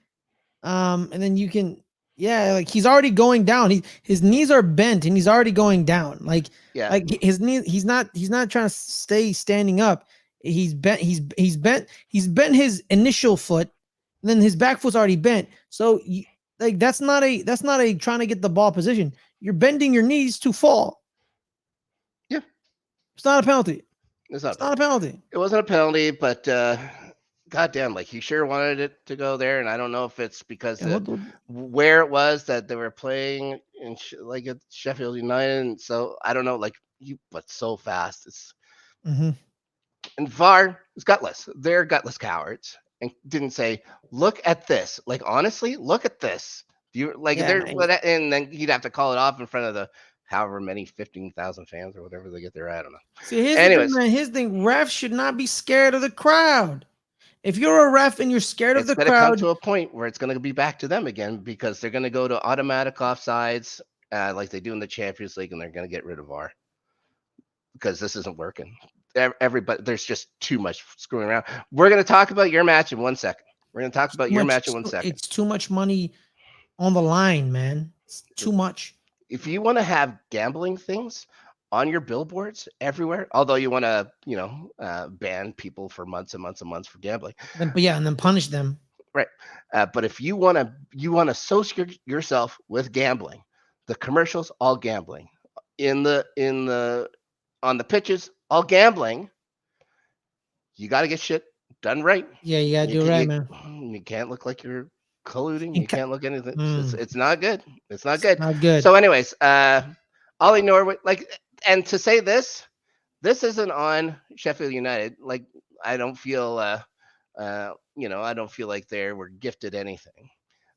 and then you can. Yeah, like he's already going down. His knees are bent and he's already going down. Like his knee, he's not trying to stay standing up. He's bent his initial foot, and then his back foot's already bent. So that's not a trying to get the ball position. You're bending your knees to fall. Yeah. It's not a penalty. It's not a penalty. It wasn't a penalty, but goddamn, like he sure wanted it to go there, and I don't know if it's because where it was that they were playing in at Sheffield United, and so I don't know, but so fast. It's and VAR is gutless. They're gutless cowards, and didn't say, "Look at this." Like honestly, look at this. And then he'd have to call it off in front of the however many 15,000 fans or whatever they get there. I don't know. See, here's Anyways. the thing, man. His thing, refs should not be scared of the crowd. If you're a ref and you're scared of It's the going to come crowd, to a point where it's going to be back to them again because they're going to go to automatic offsides like they do in the Champions League, and they're going to get rid of VAR because this isn't working. Everybody, there's just too much screwing around. We're going to talk about your match in 1 second. We're going to talk about your match in 1 second. It's too much money on the line, man. It's too much. If you want to have gambling things on your billboards everywhere, although you want to, ban people for months and months and months for gambling. And then punish them. Right. But if you want to associate yourself with gambling, the commercials, all gambling. On the pitches, all gambling. You got to get shit done right. Yeah, you got to do it right, man. You can't look like you're colluding. You can't look anything. It's not good. It's not Not good. So anyways, Ollie Norwood, and to say this isn't on Sheffield United. Like, I don't feel, I don't feel like they were gifted anything.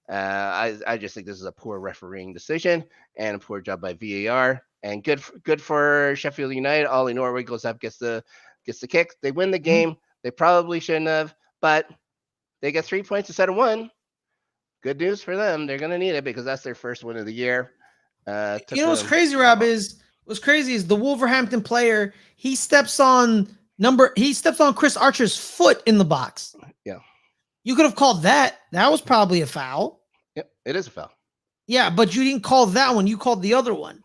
I just think this is a poor refereeing decision and a poor job by VAR. And good for Sheffield United. Ollie Norwood goes up, gets the kick. They win the game. They probably shouldn't have, but they get 3 points instead of 1. Good news for them. They're going to need it because that's their first win of the year. What's crazy, Rob, what's crazy is the Wolverhampton player, he steps on Chris Archer's foot in the box. Yeah. You could have called that. That was probably a foul. Yep, it is a foul. Yeah, but you didn't call that one. You called the other one.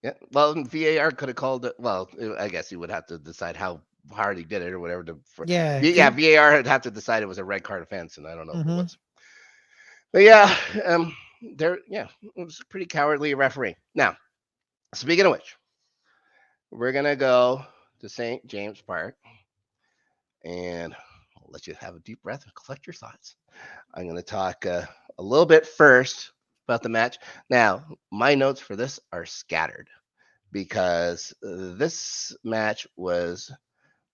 Yeah. Well, VAR could have called it. Well, I guess you would have to decide how hard he did it or whatever. VAR would have to decide it was a red card offense, and I don't know if it was. But yeah, it was pretty cowardly referee. Now, speaking of which, we're gonna go to St. James Park, and I'll let you have a deep breath and collect your thoughts. I'm gonna talk a little bit first about the match. Now, my notes for this are scattered because this match was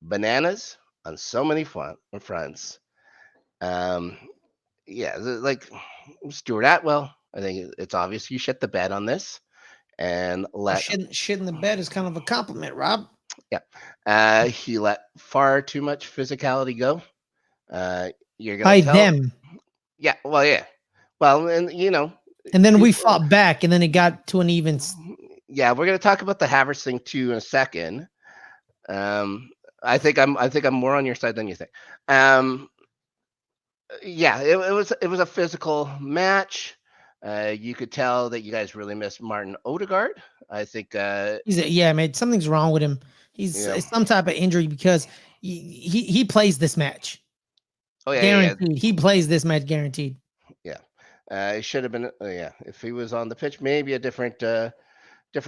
bananas on so many fronts. Like Stuart Atwell, I think it's obvious you shit the bed on this and shit in the bed is kind of a compliment, Rob. Yeah. He let far too much physicality go. You're gonna by them. Yeah. Well, yeah. Well, and and then we fought back, and then it got to an even. Yeah, we're gonna talk about the Havertz thing too in a second. I think I'm more on your side than you think. It was a physical match. You could tell that you guys really missed Martin Odegaard. I think man, something's wrong with him. He's some type of injury because he plays this match. Oh yeah, guaranteed. Yeah. He plays this match guaranteed. Yeah, it should have been. If he was on the pitch, maybe a different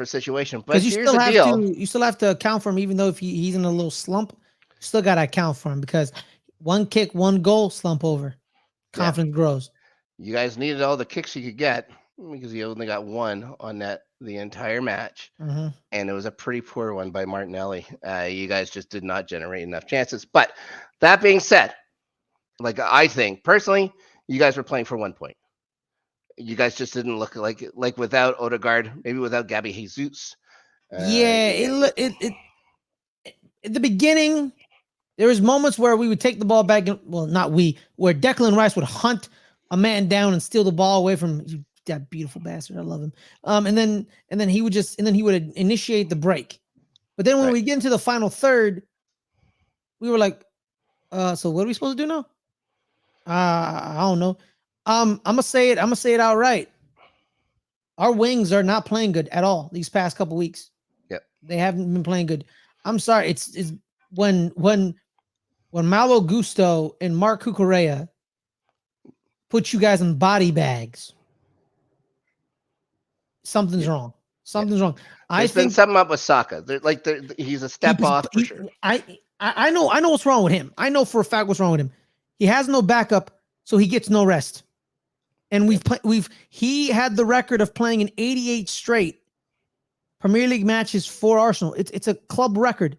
situation. But you still have to account for him, even though if he's in a little slump, you still got to account for him because one kick, one goal, slump over. Confidence grows. You guys needed all the kicks you could get because you only got one on net the entire match. And it was a pretty poor one by Martinelli. You guys just did not generate enough chances. But that being said, I think personally, you guys were playing for 1 point. You guys just didn't look like without Odegaard, maybe without Gabby Jesus. It at the beginning, there was moments where we would take the ball back. Where Declan Rice would hunt a man down and steal the ball away from that beautiful bastard. I love him. And then he would initiate the break. But then when we get into the final third, we were like, so what are we supposed to do now? I don't know. I'm gonna say it outright. Our wings are not playing good at all these past couple weeks. Yep. They haven't been playing good. I'm sorry. It's when Malo Gusto and Mark Cucurella put you guys in body bags, something's wrong. Something's wrong. There's been something up with Saka. He's a step off for sure. I know what's wrong with him. I know for a fact what's wrong with him. He has no backup, so he gets no rest. And he had the record of playing in 88 straight Premier League matches for Arsenal. It's a club record.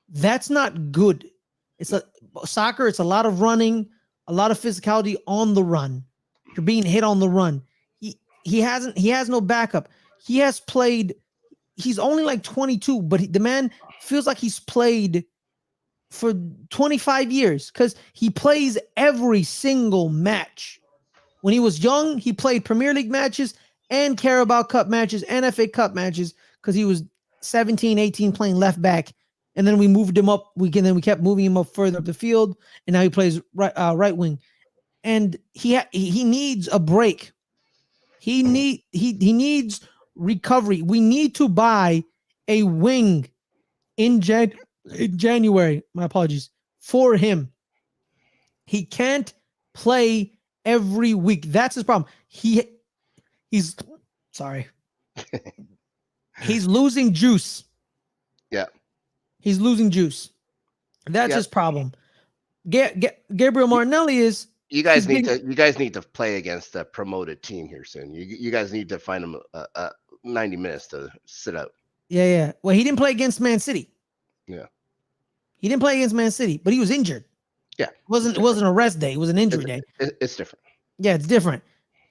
That's not good. Soccer. It's a lot of running, a lot of physicality on the run. You're being hit on the run. He has no backup. He has played he's only like 22, but the man feels like he's played for 25 years because he plays every single match. When he was young, he played Premier League matches and Carabao Cup matches and FA Cup matches because he was 17, 18 playing left back. And then we moved him up. We kept moving him up further up the field, and now he plays right wing. And he needs a break. He needs recovery. We need to buy a wing in January. My apologies for him. He can't play every week. That's his problem. He's sorry. He's losing juice. Yeah. He's losing juice. That's his problem. Gabriel Martinelli is. You guys need to play against a promoted team here soon. You guys need to find him 90 minutes to sit out. Yeah. Well, he didn't play against Man City. Yeah. He didn't play against Man City, but he was injured. Yeah. It wasn't a rest day. It was an injury day. It's different. Yeah, it's different.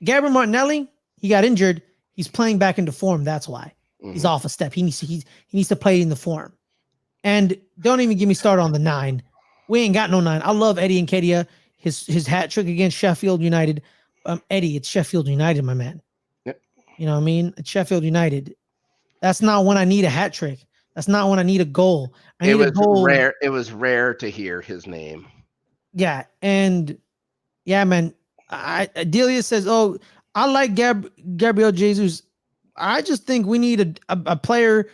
Gabriel Martinelli, he got injured. He's playing back into form. That's why he's off a step. He needs to play in the form. And don't even get me started on the 9. We ain't got no 9. I love Eddie Nketiah. His hat trick against Sheffield United. Eddie, it's Sheffield United, my man. Yep. You know what I mean? It's Sheffield United. That's not when I need a hat trick. That's not when I need a goal. It was rare to hear his name. Yeah, and yeah, man. Adelia says, "Oh, I like Gabriel Jesus. I just think we need a player.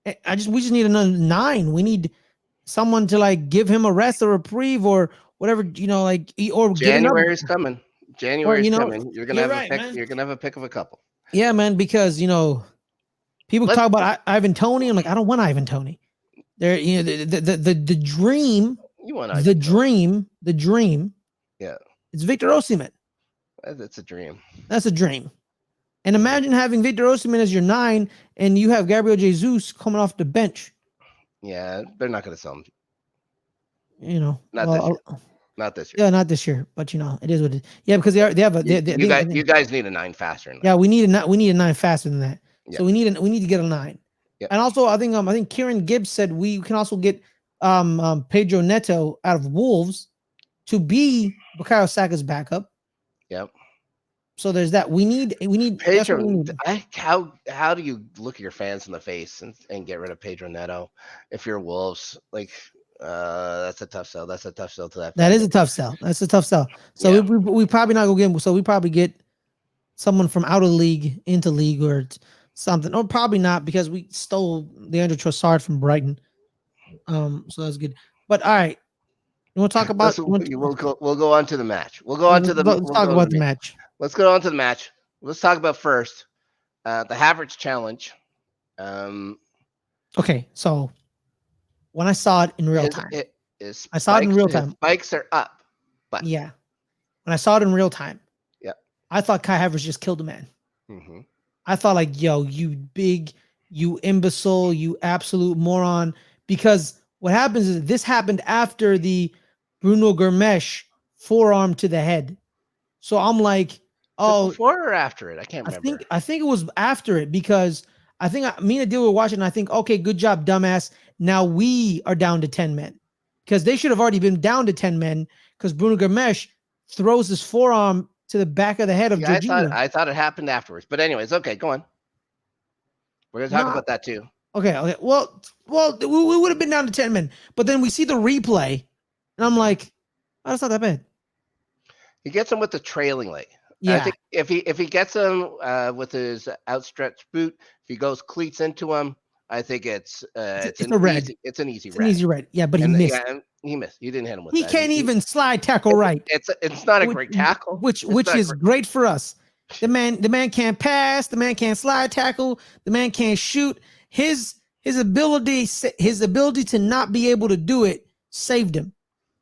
We just need another 9. We need someone to like give him a rest or a reprieve or whatever, or January's coming. January's coming. You're gonna have right, a pick. man. You're gonna have a pick of a couple. Yeah, man. Because people talk about Ivan Toney. I'm like, I don't want Ivan Toney. There, the dream. You want the dream. Yeah, it's Victor Osimhen. That's a dream. That's a dream. And imagine having Victor Osimhen as your 9, and you have Gabriel Jesus coming off the bench. Yeah, they're not going to sell him. Not this year. Yeah, not this year. But it is what it is. Yeah, because they have you guys need a 9 faster than that. Yeah, we need a 9 faster than that. Yeah. So we need to get a 9. Yeah. And also, I think Kieran Gibbs said we can also get Pedro Neto out of Wolves to be Bukayo Saka's backup. Yep. So there's that. We need Pedro. How do you look your fans in the face and get rid of Pedro Neto if you're Wolves? That's a tough sell. That's a tough sell to that. That is a tough sell. That's a tough sell. So yeah. we probably not go get him. So we probably get someone from out of league into league or something. Or probably not because we stole Leandro Trossard from Brighton. So that's good. But all right. You want to talk about? We'll go on to the match. We'll go on to the. Let's talk about the match. Let's go on to the match. Let's talk about first the Havertz challenge. Okay, so when I saw it in real time, I saw it in real time. Spikes are up, but yeah, when I saw it in real time, yeah, I thought Kai Havertz just killed a man. Mm-hmm. I thought like, yo, you imbecile, you absolute moron. Because what happens is this happened after the Bruno Gomes forearm to the head. So I'm like, oh, before or after it? I can't remember. I think it was after it because I think me and Adelia were watching. And I think, okay, good job, dumbass. Now we are down to 10 men because they should have already been down to 10 men because Bruno Gomes throws his forearm to the back of the head of Jorginho. I thought it happened afterwards, but anyways, okay, go on. We're gonna talk about that too. Okay. Well, we would have been down to 10 men, but then we see the replay, and I'm like, oh, that's not that bad. He gets him with the trailing leg. Yeah. I think if he gets him with his outstretched boot, if he goes cleats into him, I think it's an red. It's an easy red. Yeah, but he missed. Yeah, he missed. You didn't hit him with that. He can't even slide tackle right. It's not a great tackle. Which is great for us. The man can't pass. The man can't slide tackle. The man can't shoot. His ability to not be able to do it saved him.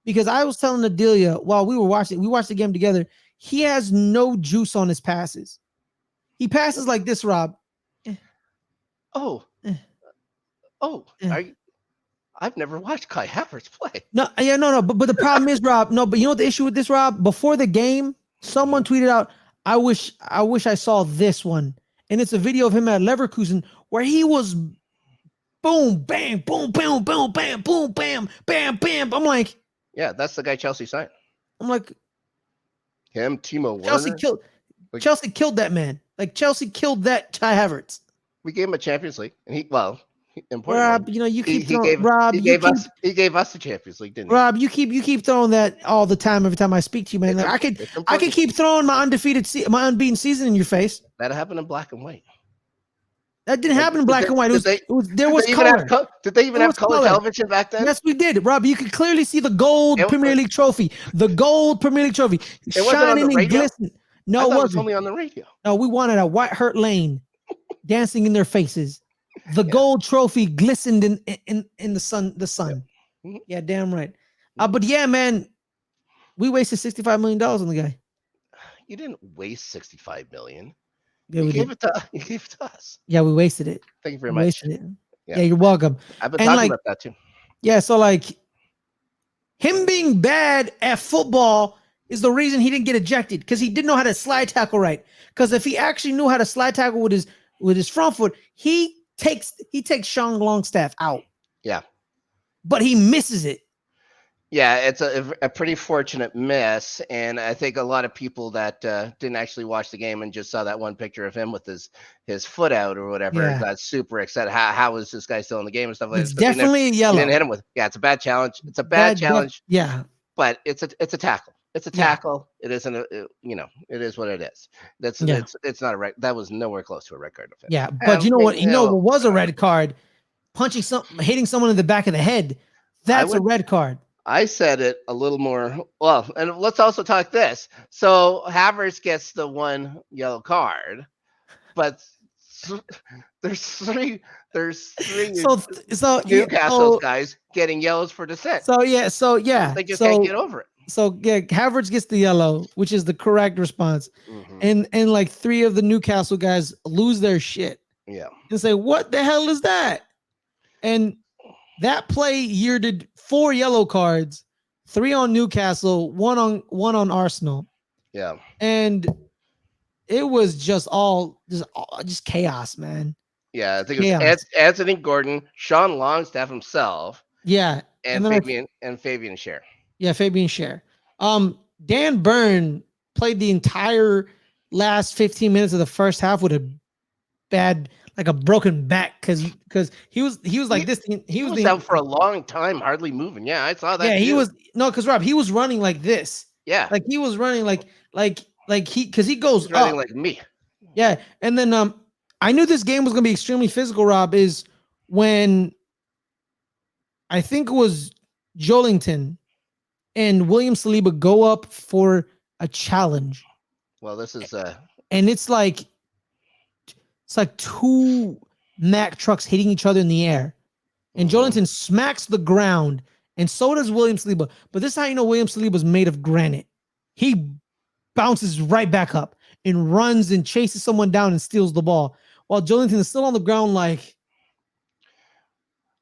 Because I was telling Adelia while we watched the game together, he has no juice on his passes. He passes like this, Rob. I've never watched Kai Havertz play. No. But the problem is, Rob. No, but you know what the issue with this, Rob? Before the game, someone tweeted out, I wish I saw this one. And it's a video of him at Leverkusen where he was boom, bang, boom, boom, boom, bam, boom, bam, bam, bam. I'm like, Yeah, that's the guy Chelsea signed. I'm like, Him, Timo Chelsea Werner. killed Like- Chelsea killed that man. Like Chelsea killed that Kai Havertz. We gave him a Champions League, and Rob, importantly, you know, you keep he throwing gave Rob, he you gave keep us the Champions League, didn't he? Rob, you keep throwing that all the time. Every time I speak to you, man, like, I could important. keep throwing my unbeaten season in your face. That happened in black and white. That didn't happen in black and white. There was color. Did they even There have was color color. television back then? Yes, we did, Rob. You could clearly see the gold It was- Premier League trophy. The gold Premier League trophy It wasn't on shining the and radio? glistening. I No, thought it it was wasn't. only on the radio. No, we wanted a White Hart Lane dancing in their faces. The gold trophy glistened in the sun. The sun. Mhm. Yeah, damn right. But yeah, man, we wasted $65 million on the guy. You didn't waste $65 million. Yeah, You we gave did. it to us. Yeah, we wasted it. Thank you very We much. wasted it. Yeah. Yeah, you're welcome. I've been And, talking like, about that too. Yeah, so like him being bad at football is the reason he didn't get ejected, because he didn't know how to slide tackle right. Because if he actually knew how to slide tackle with his front foot, he takes Sean Longstaff out. Yeah. But he misses it. Yeah, it's a pretty fortunate miss, and I think a lot of people that didn't actually watch the game and just saw that one picture of him with his foot out or whatever got super excited. How is this guy still in the game and stuff like that? It's definitely a You yellow. didn't hit him with. Yeah, it's a bad challenge. It's a bad challenge. Yeah. But it's a tackle. It's a tackle. It isn't it is what it is. It's not a red. That was nowhere close to a red card offense. Yeah, but you know what? What was a red card? Hitting someone in the back of the head. That's a red card. I said it a little more well, and let's also talk this. So Havertz gets the one yellow card, but there's three Newcastle guys getting yellows for dissent. So yeah, they just can't get over it. So yeah, Havertz gets the yellow, which is the correct response, and like 3 of the Newcastle guys lose their shit. Yeah, and say, "What the hell is that?" And that play yielded 4 yellow cards, 3 on Newcastle, 1 on Arsenal. Yeah, and it was just chaos, man. Yeah, I think it was Anthony Gordon, Sean Longstaff himself. Yeah, and Fabian Schär. Yeah, Fabian Schär. Dan Burn played the entire last 15 minutes of the first half with a bad, like a broken back, because he was like this. He was out for a long time, hardly moving. Yeah, I saw that. Yeah, he was because Rob, he was running like this. Yeah, like he was running like he goes running up. like me. Yeah, and then I knew this game was gonna be extremely physical. Rob, is when I think it was Joelinton and William Saliba go up for a challenge. Well, this is and it's like 2 Mack trucks hitting each other in the air, and Joelinton smacks the ground, and so does William Saliba. But this is how you know William Saliba is made of granite. He bounces right back up and runs and chases someone down and steals the ball, while Joelinton is still on the ground. Like,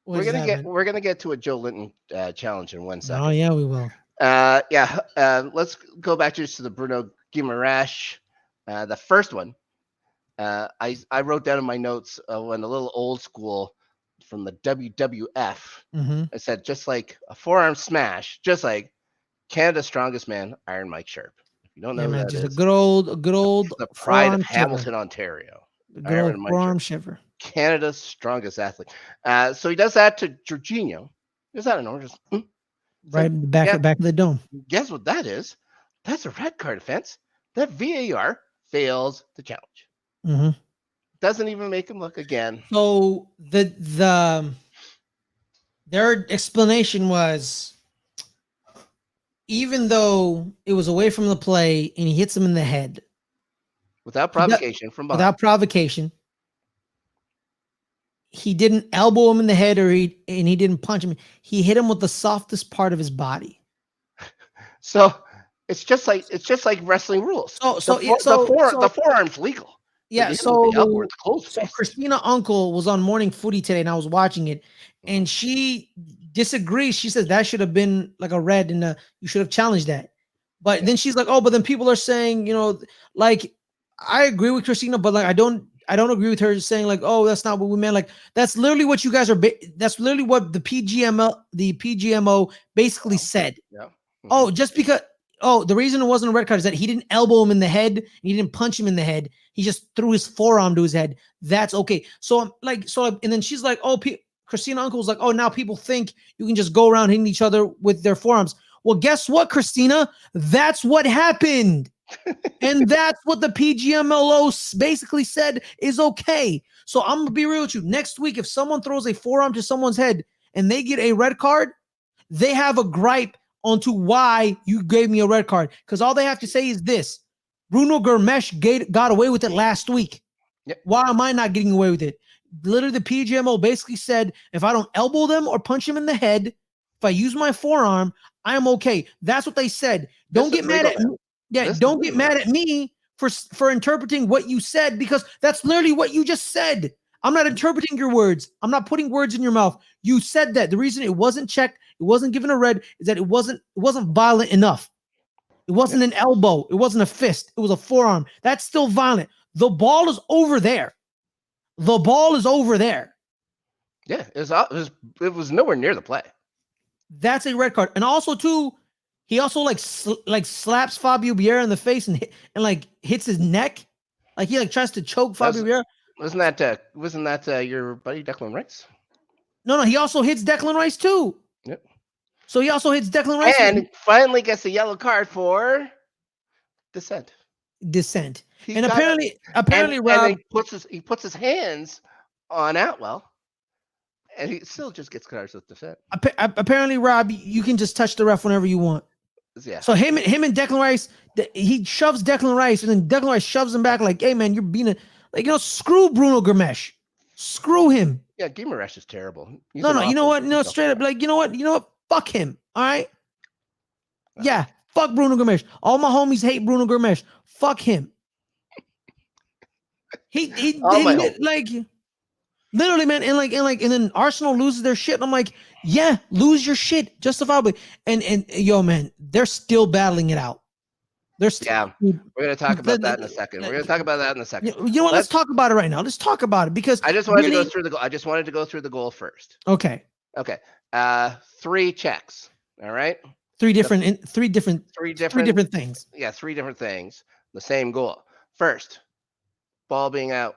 we're gonna get to a Joelinton challenge in 1 second. Oh yeah, we will. Let's go back just to the Bruno Guimaraes, the first one. I wrote down in my notes when a little old school from the WWF. I said, just like a forearm smash, just like Canada's strongest man, Iron Mike Sharp. If you don't know that, just a good old the pride of Hamilton, Ontario. Iron Mike forearm shiver. Canada's strongest athlete. So he does that to Jorginho. Is that an orange? Right in the back of the dome. Guess what that is? That's a red card offense. That VAR fails the challenge. Doesn't even make him look again. So their explanation was, even though it was away from the play and he hits him in the head without provocation without provocation, he didn't elbow him in the head and he didn't punch him. He hit him with the softest part of his body. So it's just like wrestling rules. The forearm's legal. Yeah, so Christina Uncle was on Morning Footy today, and I was watching it, and she disagrees. She says that should have been like a red, and you should have challenged that. But then she's like, "Oh, but then people are saying, like, I agree with Christina, but like, I don't agree with her saying like, oh, that's not what we meant. Like that's literally what you guys are. That's literally what the PGMO basically said. Yeah. Mm-hmm. Oh, just because. Oh, the reason it wasn't a red card is that he didn't elbow him in the head. He didn't punch him in the head. He just threw his forearm to his head. That's okay. So I'm like, and then she's like, oh, Christina Uncle's like, oh, now people think you can just go around hitting each other with their forearms. Well, guess what, Christina? That's what happened. And that's what the PGMLO basically said is okay. So I'm gonna be real with you. Next week, if someone throws a forearm to someone's head and they get a red card, they have a gripe onto why you gave me a red card. Because all they have to say is this: Bruno Gomes got away with it last week. Yep. Why am I not getting away with it? Literally, the PGMO basically said if I don't elbow them or punch them in the head, if I use my forearm, I am okay. That's what they said. Don't get mad at me. Yeah, don't get mad at me for interpreting what you said, because that's literally what you just said. I'm not interpreting your words. I'm not putting words in your mouth. You said that. The reason it wasn't checked, it wasn't given a red, is that it wasn't violent enough. It wasn't an elbow. It wasn't a fist. It was a forearm. That's still violent. The ball is over there. The ball is over there. Yeah, it was nowhere near the play. That's a red card. And also, too, he also like slaps Fabio Vieira in the face and like hits his neck. Like he like tries to choke Fabio Vieira. Wasn't that your buddy Declan Rice? No, he also hits Declan Rice too. Yep. So he also hits Declan Rice and finally gets a yellow card for dissent. And apparently, Rob, he puts his hands on Atwell, and he still just gets cards with dissent. Apparently, Rob, you can just touch the ref whenever you want. Yeah. So him and Declan Rice, he shoves Declan Rice, and then Declan Rice shoves him back like, "Hey man, you're being screw Bruno Gomes, screw him." Yeah, Guimaraes is terrible. You know what? No, straight up, like, you know what? Fuck him. All right. Yeah, fuck Bruno Gomes. All my homies hate Bruno Gomes. Fuck him. He like literally, man, and then Arsenal loses their shit. And I'm like, yeah, lose your shit justifiably. And yo, man, they're still battling it out. We're gonna talk about that in a second. You know what? Let's talk about it right now. Let's talk about it, because I just wanted to go through the goal. I just wanted to go through the goal first. Okay. 3 checks. All right. Three different things. Yeah, 3 different things. The same goal. First, ball being out.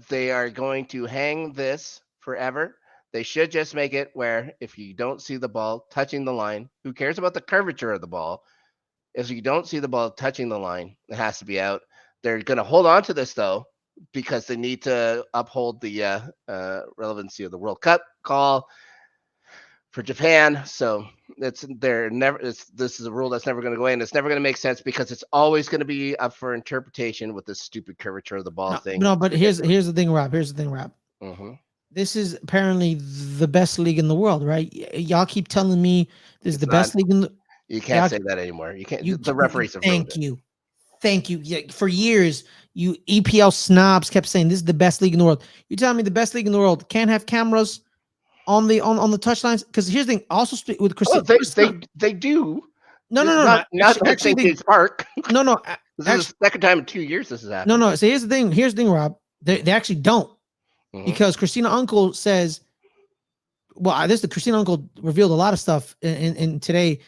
They are going to hang this forever. They should just make it where if you don't see the ball touching the line, who cares about the curvature of the ball? If you don't see the ball touching the line, it has to be out. They're going to hold on to this, though, because they need to uphold the relevancy of the World Cup call for Japan. So this is a rule that's never going to go away, and it's never going to make sense, because it's always going to be up for interpretation with this stupid curvature of the ball thing. No, but here's the thing, Rob. Mm-hmm. This is apparently the best league in the world, right? Y'all keep telling me this is the best league in the. You can't say that anymore. You can't. The referees have Thank you. Yeah, for years, you EPL snobs kept saying this is the best league in the world. You telling me the best league in the world can't have cameras on the touchlines? Because here's the thing. Also speak with Chris. They do. No. Not actually, Park. No. This is the second time in 2 years this has happened. No. So here's the thing, Rob. They actually don't, because Christina Uncle says. Well, the Christina Uncle revealed a lot of stuff in today.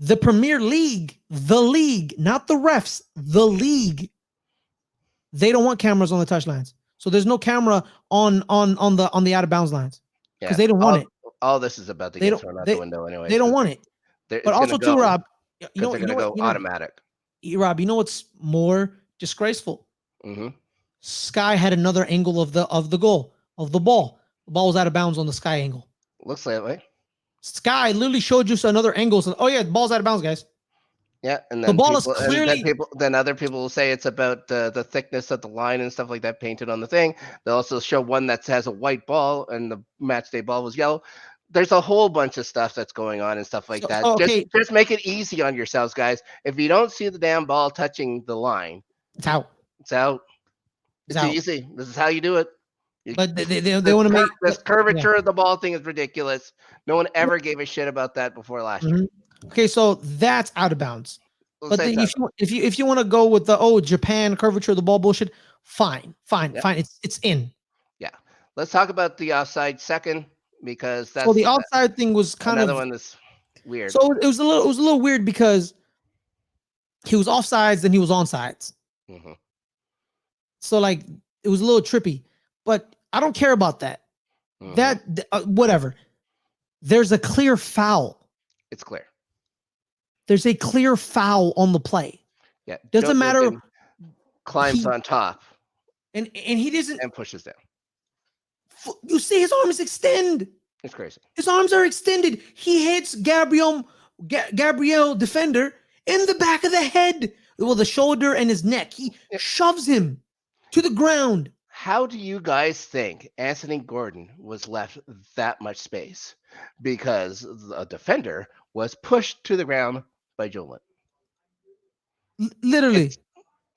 The Premier League, not the refs, the league, they don't want cameras on the touchlines. So there's no camera on the out of bounds lines, because they don't want it. All this is about to get thrown out the window anyway. They don't want it. But also too, Rob, they're going to go automatic. Rob, you know what's more disgraceful? Sky had another angle of the goal, of the ball. The ball was out of bounds on the Sky angle. Looks that way. Sky literally showed you another angle. So, the ball's out of bounds, guys. Yeah, and then the ball is clearly. Then other people will say it's about the thickness of the line and stuff like that painted on the thing. They'll also show one that has a white ball and the match day ball was yellow. There's a whole bunch of stuff that's going on and stuff like that. Okay. Just make it easy on yourselves, guys. If you don't see the damn ball touching the line, it's out. It's easy. This is how you do it. But they want to make this curvature of the ball thing is ridiculous. No one ever gave a shit about that before last year. Okay, so that's out of bounds. But then if you want to go with the Japan curvature of the ball bullshit, fine. It's in. Yeah. Let's talk about the offside second because So the that's offside thing was kind another of one that's weird. so it was a little weird because he was offsides, then he was onsides. Hmm. So like it was a little trippy, but I don't care about that. Hmm. That whatever. There's a clear foul. It's clear. There's a clear foul on the play. Yeah. Doesn't Joe matter. Lincoln climbs He on top and he doesn't. and pushes down. You see his arms extend. It's crazy. His arms are extended. He hits Gabriel defender in the back of the head, well, the shoulder and his neck. He shoves him to the ground. How do you guys think Anthony Gordon was left that much space? Because the defender was pushed to the ground by Joe Lincoln. Literally.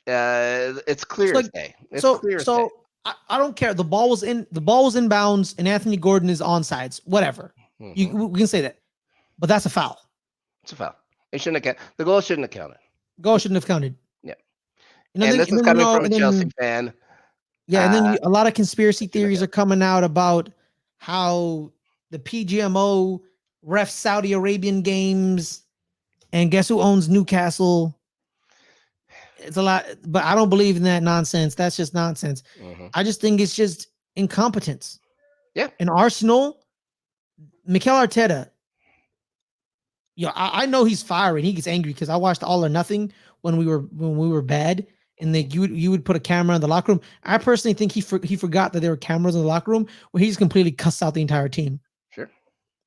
It's clear as day. It's clear as day. So I don't care. The ball was in bounds, and Anthony Gordon is onsides. Whatever. Mhm. We can say that, but that's a foul. It's a foul. It shouldn't have. The goal shouldn't have counted. Goal shouldn't have counted. Yeah. And this is coming from a Chelsea fan. Yeah, and then a lot of conspiracy theories are coming out about how the PGMO ref Saudi Arabian games, and guess who owns Newcastle? It's a lot, but I don't believe in that nonsense. That's just nonsense. Mhm. I just think it's just incompetence. Yeah. And Arsenal, Mikel Arteta, I know he's fiery. He gets angry because I watched All or Nothing when we were bad, and you would put a camera in the locker room. I personally think he forgot that there were cameras in the locker room where he just completely cussed out the entire team. Sure.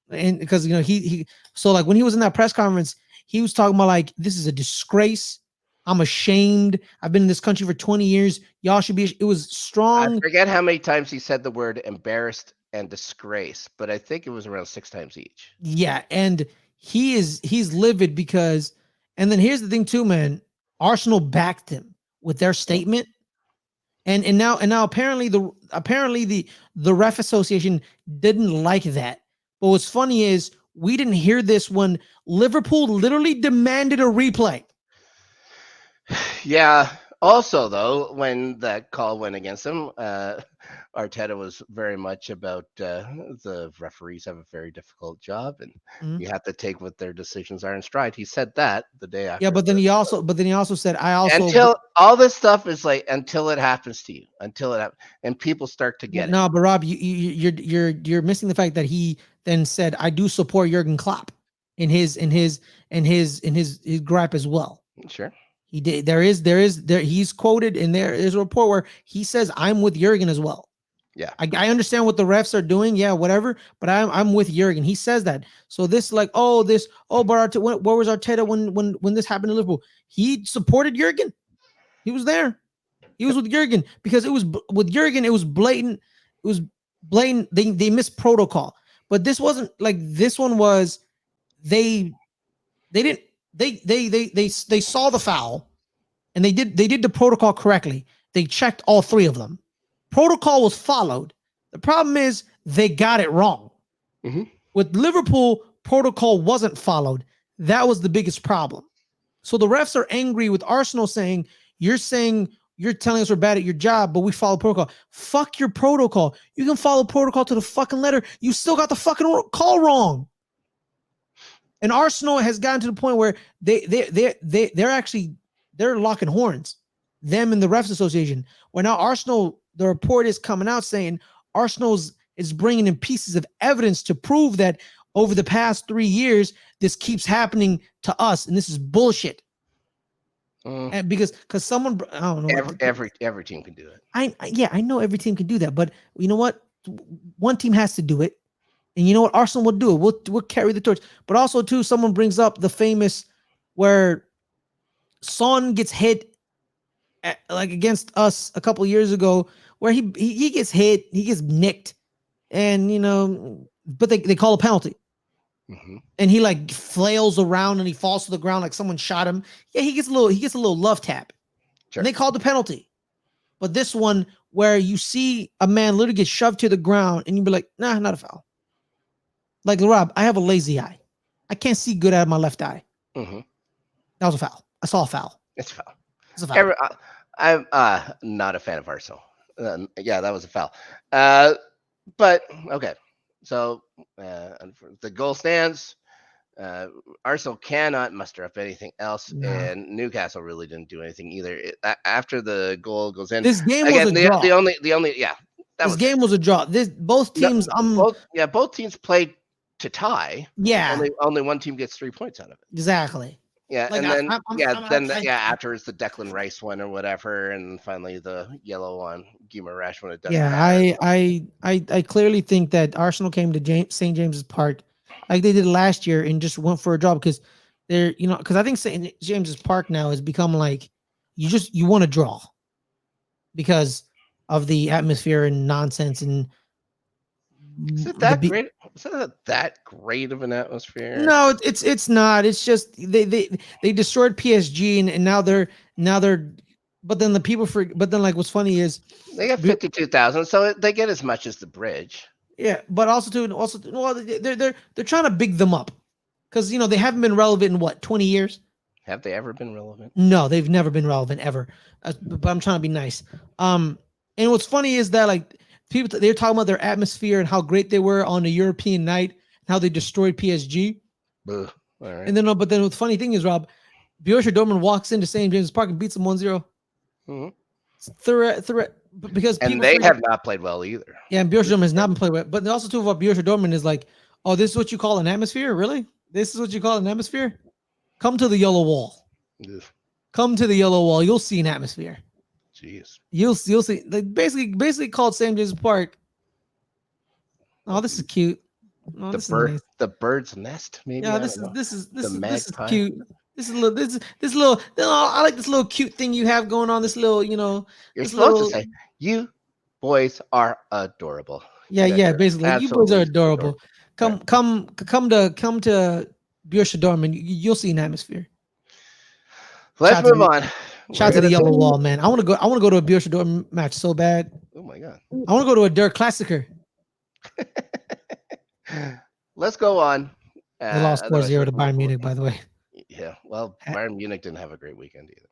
And because he so like when he was in that press conference, he was talking about like, this is a disgrace. I'm ashamed. I've been in this country for 20 years. Y'all should be. It was strong. I forget how many times he said the word embarrassed and disgrace, but I think it was around 6 times each. Yeah, and he's livid because, and then here's the thing too, man. Arsenal backed him with their statement, and now apparently the ref association didn't like that. But what's funny is we didn't hear this when Liverpool literally demanded a replay. Yeah. Also, though, when that call went against him, Arteta was very much about the referees have a very difficult job, and you have to take what their decisions are in stride. He said that the day after. Yeah, but then he also said, until all this stuff is like until it happens to you, until it happens, and people start to get it. No, but Rob, you're missing the fact that he then said, I do support Jurgen Klopp in his gripe as well. Sure. He did. He's quoted, and there is a report where he says, I'm with Jurgen as well. Yeah. I understand what the refs are doing. Yeah, whatever. But I'm with Jurgen. He says that. So this like, but where was Arteta when this happened to Liverpool? He supported Jurgen. He was there. He was with Jurgen because it was with Jurgen. It was blatant. It was blatant. They missed protocol. But this wasn't like this one was. They saw the foul, and they did the protocol correctly. They checked all three of them. Protocol was followed. The problem is they got it wrong. Mm-hmm. With Liverpool, protocol wasn't followed. That was the biggest problem. So the refs are angry with Arsenal saying you're telling us we're bad at your job, but we follow protocol. Fuck your protocol. You can follow protocol to the fucking letter. You still got the fucking call wrong. And Arsenal has gotten to the point where they're locking horns, them and the refs association. Where now Arsenal, the report is coming out saying Arsenal is bringing in pieces of evidence to prove that over the past 3 years this keeps happening to us, and this is bullshit. And because someone, I don't know, every team can do it. I know every team can do that, but you know what? One team has to do it. And you know what? Arsenal will do it. We'll carry the torch. But also, too, someone brings up the famous where Son gets hit like against us a couple years ago, where he gets hit, he gets nicked, and but they call a penalty. Mm-hmm. And he like flails around and he falls to the ground like someone shot him. Yeah, he gets a little love tap. Sure. And they called the penalty. But this one where you see a man literally get shoved to the ground and you be like, nah, not a foul. Like, Rob, I have a lazy eye. I can't see good out of my left eye. Mm-hmm. That was a foul. I saw a foul. It's a foul. It's a foul. I'm not a fan of Arsenal. Yeah, that was a foul. Uh, but okay, so the goal stands. Uh, Arsenal cannot muster up anything else, Nah. and Newcastle really didn't do anything either. After the goal goes in, This game was again, a draw. the only yeah, that This was it. game was a draw. This both No, teams. both teams played to tie. Yeah, Only one team gets 3 points out of it. exactly. Yeah, Like and then I afterwards the Declan Rice one or whatever, and finally the yellow one, Guimaraes Rash when it doesn't yeah, matter. I clearly think that Arsenal came to St. James's Park like they did last year and just went for a draw because they're because I think St. James's Park now has become like you want to draw because of the atmosphere and nonsense and Is it that great? Is it that great of an atmosphere? No, it's not. It's just they destroyed PSG and now they're but then the people but then like what's funny is They got 52,000, so they get as much as the bridge. yeah, but also well they're trying to big them up because they haven't been relevant in what 20 years. Have they ever been relevant? No, they've never been relevant ever. But I'm trying to be nice. And what's funny is that like people they're talking about their atmosphere and how great they were on a European night, and how they destroyed PSG. All right. And then but then the funny thing is, Rob, Borussia Dortmund walks into St. James's Park and beats them 1-0. Mm-hmm. Because and they have not played well either. Yeah, and Borussia Dortmund has not been played well. But also too about Borussia Dortmund is like, oh, this is what you call an atmosphere? Really? This is what you call an atmosphere? Come to the yellow wall. Ugh. Come to the yellow wall. You'll see an atmosphere. Jeez. You'll see. Like basically called St. James's Park. Oh, this is cute. Oh, the bird's nest, maybe. Yeah, this is cute. This is little. I like this little cute thing you have going on. This little, You're supposed to say, "You boys are adorable." Yeah. Basically, you boys are adorable. Come to Borussia Dortmund. You'll see an atmosphere. Let's move on. Shout out to the yellow wall, man. I want to go to a Borussia Dortmund match so bad. Oh my god. I want to go to a Der Klassiker. Let's go on. They lost 4-0 to Bayern Munich, by the way. Yeah, well, Bayern Munich didn't have a great weekend either.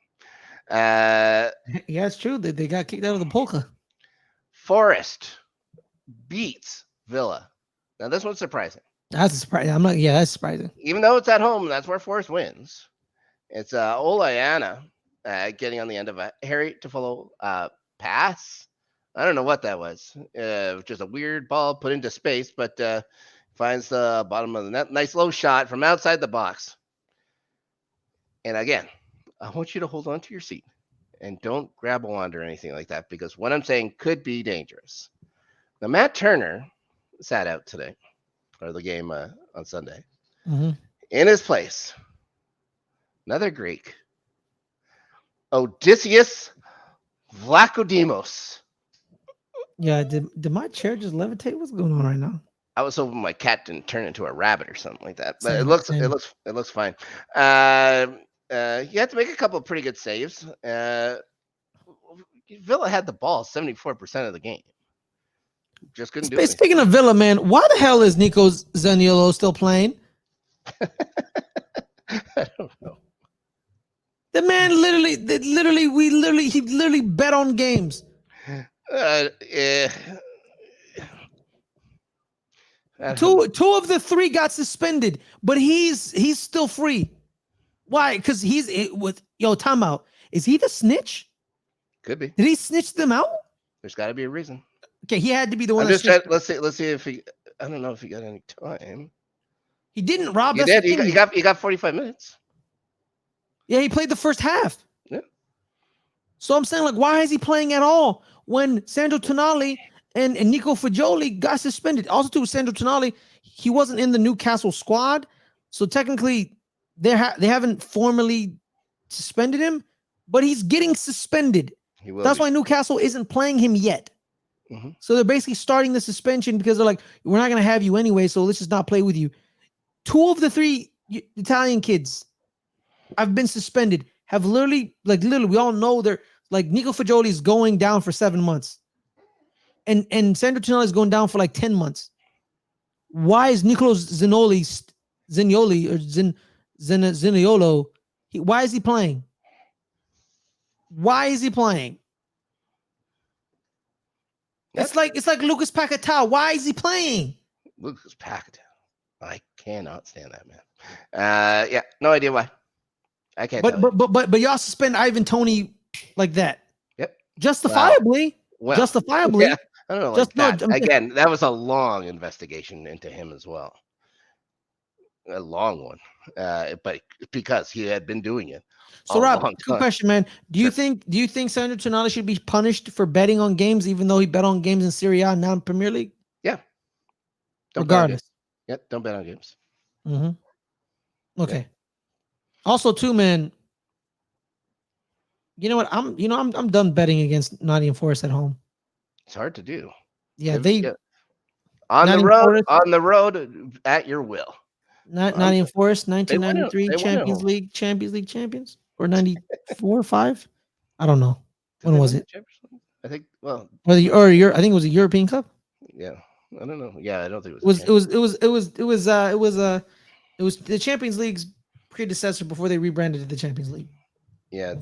Yeah, it's true. They got kicked out of the polka. Forest beats Villa. Now, this one's surprising. That's surprising. That's surprising. Even though it's at home, that's where Forest wins. It's Olayana getting on the end of a Harry Toffolo pass. I don't know what that was. Just a weird ball put into space, but finds the bottom of the net. Nice low shot from outside the box. And again, I want you to hold on to your seat and don't grab a wand or anything like that, because what I'm saying could be dangerous. Now, Matt Turner sat out today, or the game on Sunday. Mm-hmm. In his place, another Greek, Odysseus Vlachodimos. Yeah, did my chair just levitate? What's going on right now? I was hoping my cat didn't turn into a rabbit or something like that, but it looks fine. You have to make a couple of pretty good saves. Villa had the ball 74% of the game. Just couldn't do it. Speaking of Villa, man, why the hell is Nico Zaniolo still playing? I don't know. The man he literally bet on games. Yeah. Two of the three got suspended, but he's still free. Why? Because he's with timeout. Is he the snitch? Could be. Did he snitch them out? There's got to be a reason. Okay, he had to be the one. Let's see if he. I don't know if he got any time. He didn't, Rob. He did. He got 45 minutes. Yeah, he played the first half. Yeah. So I'm saying, like, why is he playing at all when Sandro Tonali and Nico Fagioli got suspended? Also, too, Sandro Tonali, he wasn't in the Newcastle squad, so technically they haven't formally suspended him, but he's getting suspended. That's why Newcastle isn't playing him yet. Mm-hmm. So they're basically starting the suspension because they're like, we're not going to have you anyway, so let's just not play with you. 2 of the 3 Italian kids have been suspended. Have literally, we all know they're like Nico Fagioli is going down for 7 months, and Sandro Tonali is going down for like 10 months. Why is Nicolo Zaniolo? Why is he playing? Why is he playing? It's like Lucas Paquetá. Why is he playing? Lucas Paquetá. I cannot stand that man. Yeah, no idea why. I can't tell you. But y'all suspend Ivan Toney like that. Yep. Justifiably. Well, justifiably. Yeah, I don't know, like Just no. that. Again, that was a long investigation into him as well. A long one, but because he had been doing it. So Rob, good question, man. Do you think Sandro Tonali should be punished for betting on games, even though he bet on games in Serie A and not in Premier League? Yeah. Regardless. Yep. Don't bet on games. Mm-hmm. Okay. Yeah. Also, too, man. You know what? I'm done betting against Nottingham Forest at home. It's hard to do. Yeah, on the road at your will. Nottingham Forest, 1993 Champions League champions, or 94, 5. I don't know. When was it? I think. Well, I think it was a European Cup. Yeah, I don't know. Yeah, I don't think it was. It was the Champions League's predecessor before they rebranded it the Champions League. Yeah,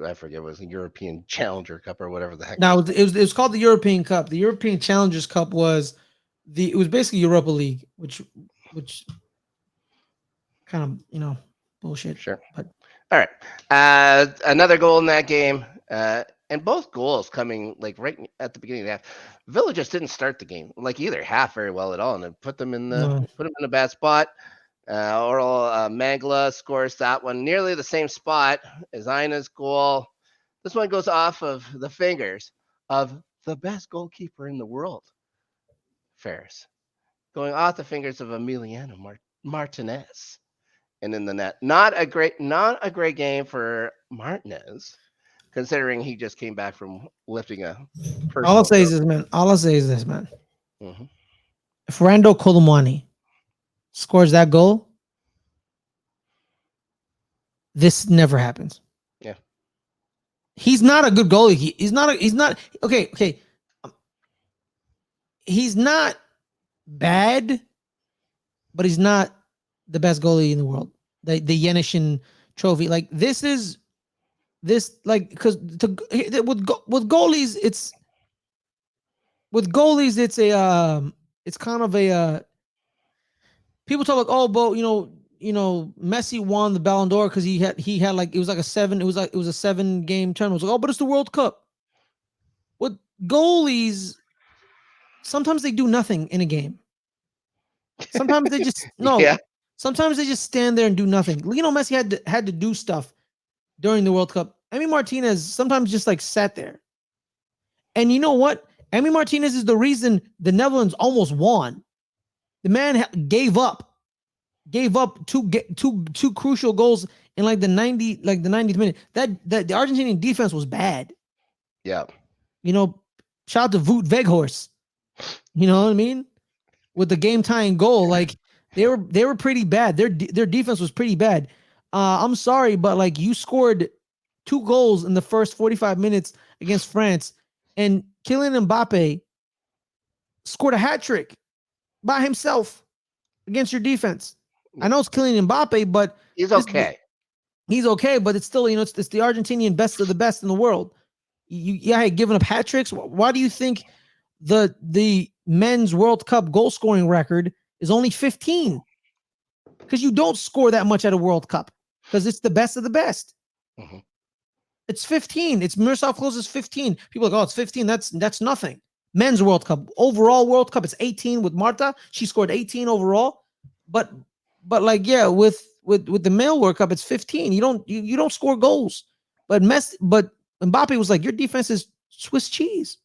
I forget. It was the European Challenger Cup or whatever the heck. No, it was called the European Cup. The European Challengers Cup was basically Europa League, which kind of bullshit. Sure. But all right, another goal in that game, and both goals coming like right at the beginning of the half. Villa just didn't start the game like either half very well at all, and it put them in a bad spot. Oral Mangala scores that one nearly the same spot as Ina's goal. This one goes off of the fingers of the best goalkeeper in the world, Fares, going off the fingers of Emiliano Martinez, and in the net. Not a great game for Martinez, considering he just came back from lifting a personal. All I'll say is this, man. Mm-hmm. If Rando Kolomwani scores that goal, this never happens. Yeah. He's not a good goalie. He's not okay. He's not bad, but he's not the best goalie in the world. The Yenishin trophy. Like because with goalies, it's kind of a people talk like, oh, but Messi won the Ballon d'Or because he had like it was a 7-game tournament. It was like, oh, but it's the World Cup. With goalies, sometimes they do nothing in a game. Sometimes they just Yeah. Sometimes they just stand there and do nothing. Messi had to do stuff during the World Cup. Emi Martinez sometimes just like sat there. And you know what? Emi Martinez is the reason the Netherlands almost won. The man gave up two crucial goals in like the 90th minute. That the Argentinian defense was bad. Yeah. Shout out to Wout Weghorst. You know what I mean? With the game tying goal, like they were pretty bad. Their defense was pretty bad. I'm sorry, but like you scored 2 goals in the first 45 minutes against France, and Kylian Mbappe scored a hat trick by himself against your defense. I know it's Kylian Mbappe, but he's okay. He's okay, but it's still, it's the Argentinian best of the best in the world. You giving up hat tricks. Why do you think the men's World Cup goal scoring record is only 15? Because you don't score that much at a World Cup because it's the best of the best. Mm-hmm. It's 15. It's Miroslav Klose's 15. People are like, oh, it's 15. That's nothing. Men's World Cup, overall World Cup, it's 18 with Marta. She scored 18 overall. But like, yeah, with the male World Cup, it's 15. You don't score goals. But Mbappe was like, your defense is Swiss cheese.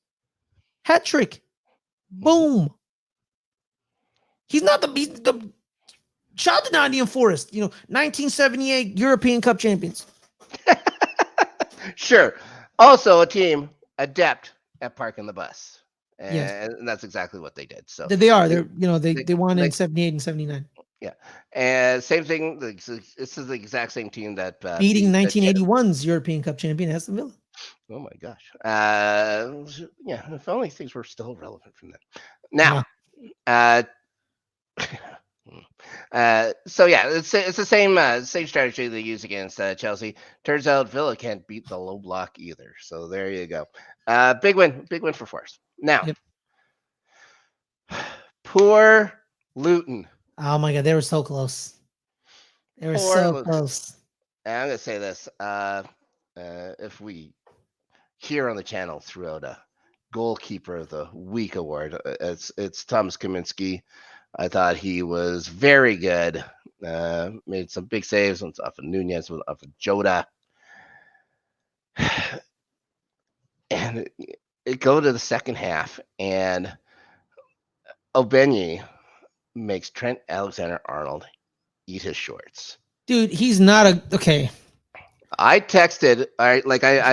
Hat trick. Boom. He's not the shout out to Nottingham Forest, 1978 European Cup champions. Sure. Also a team adept at parking the bus. And, yes. And that's exactly what they did. So they are. They won in 78 and 79. Yeah. And same thing. This is the exact same team that beating 1981's European Cup champion Aston Villa. Oh my gosh. Yeah, if only things were still relevant from that. Now, So yeah, it's the same strategy they use against Chelsea. Turns out Villa can't beat the low block either. So there you go. Big win for Forest. Now, Yep. poor Luton. Oh my God, they were so close. They were Poor so Luton. close. And I'm gonna say this: if we here on the channel threw out a goalkeeper of the week award, it's Thomas Kaminsky. I thought he was very good. Made some big saves off of Nunez, off of Jota. And it go to the second half, and Obenye makes Trent Alexander-Arnold eat his shorts. Dude, he's not a okay. I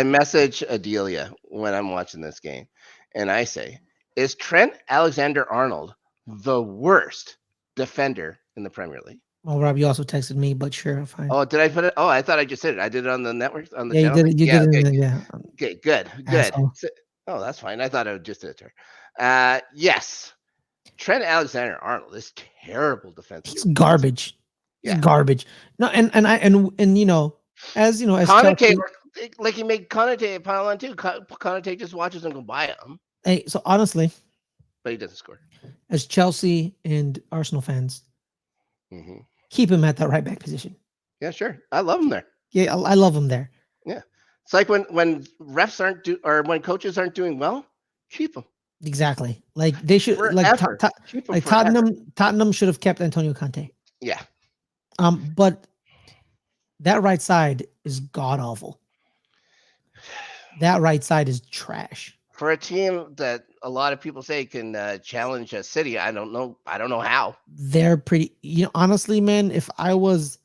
message Adelia when I'm watching this game, and I say, "Is Trent Alexander-Arnold the worst defender in the Premier League?" Well, Rob, you also texted me, but sure, fine. Oh, did I put it? Oh, I thought I just did it. I did it on the network, on the Yeah, you channel. did it. You Yeah, did okay, it. Yeah. okay, good. Asshole. Oh, that's fine. I thought I just did it to her. Yes, Trent Alexander-Arnold is terrible defensive. He's garbage. He's Yeah. garbage. No, and as Konate, Chelsea, like he made Konate a pile on too. Konate just watches him go by him, hey, so honestly, but he doesn't score. as Chelsea and Arsenal fans, Mm-hmm. keep him at that right back position. Yeah, sure. I love him there. Yeah, I love him there. Yeah, it's like when refs or when coaches aren't doing well, keep them Exactly. Like they should forever. Keep them like forever. Tottenham should have kept Antonio Conte. Yeah. But that right side is god awful. That right side is trash. For a team that a lot of people say can challenge City, I don't know how. They're pretty. Honestly, man, if I was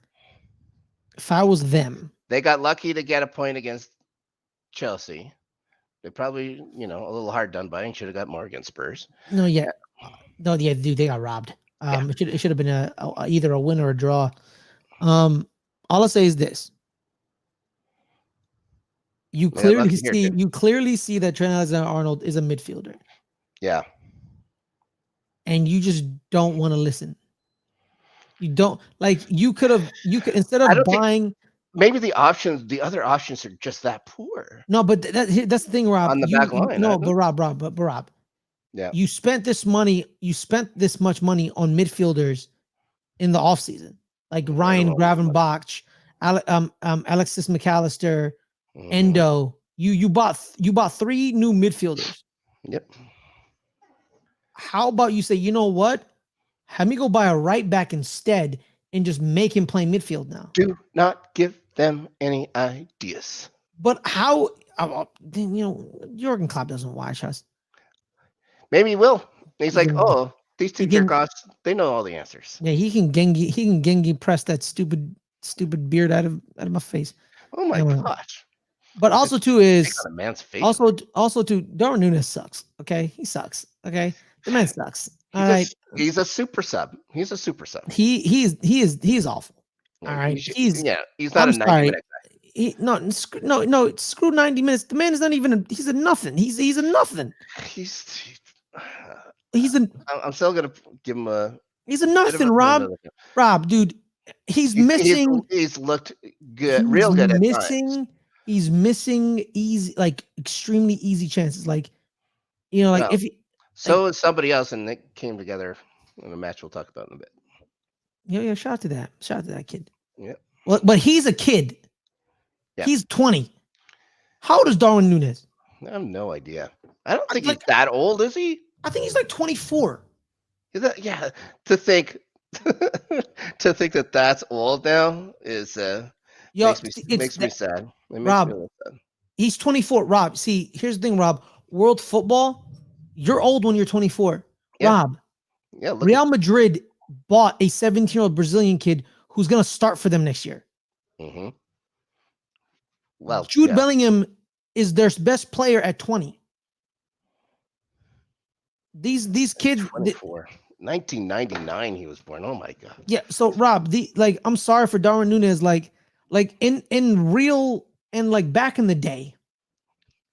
them, They got lucky to get a point against Chelsea. They probably, a little hard done by and should have got more against Spurs. dude, they got robbed. It should have been either a win or a draw. All I'll say is this: you clearly see that Trent Alexander-Arnold is a midfielder. Yeah. And you just don't want to listen. You don't you could instead of buying. Maybe the other options are just that poor. No, but that's the thing, Rob. On the back line. No, but Rob. Yeah. You spent this much money on midfielders in the offseason. Like Ryan Gravenbach, Alexis McAllister, Endo. You bought 3 new midfielders. Yep. How about you say, you know what? Have me go buy a right back instead and just make him play midfield now. Do not give them any ideas. But how? Jurgen Klopp doesn't watch us. Maybe he will. He's like, oh, these two jerk-offs, they know all the answers. Yeah, he can Gengi press that stupid beard out of my face. Oh my gosh. But also too is on a man's face. Also too, Darwin Núñez sucks. Okay, he sucks. Okay, the man sucks. All right, he's a super sub. He's He is awful. All right, he's not a 90-minute guy. No, screw 90 minutes. The man is not even. He's a nothing. He's a nothing. I'm still gonna give him a. He's a nothing, Rob. Rob, dude, he's missing. He's looked good, real good at times. He's missing extremely easy chances. If so is somebody else, and they came together in a match we'll talk about in a bit. Yeah, shout out to that kid. Yeah. Well, but he's a kid. Yeah. He's 20. How old is Darwin Núñez? I have no idea. I don't think he's that old, is he? I think he's like 24. Yeah. To think that that's old now is makes me sad. Rob, he's 24. Rob, see, here's the thing, Rob. World football, you're old when you're 24. Yeah. Rob, Real Madrid bought a 17-year-old Brazilian kid who's going to start for them next year. Mm-hmm. Well, Jude Bellingham is their best player at 20. These kids. 24. 1999 he was born. Oh my god. Yeah. So Rob, I'm sorry for Darwin Núñez. In real and back in the day,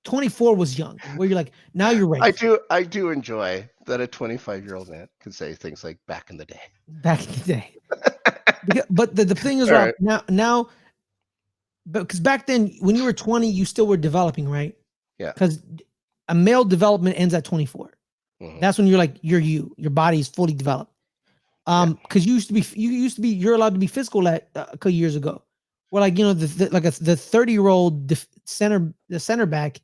24 was young, where you're like, now you're ready. I do enjoy that a 25-year-old man can say things like back in the day. Back in the day. But the thing is, All Rob, right. now, because back then, when you were 20, you still were developing, right? Yeah. Because a male development ends at 24. Mhm. That's when you're like, your body is fully developed. Because you're allowed to be physical at a couple years ago. Well, like, the 30-year-old the center back,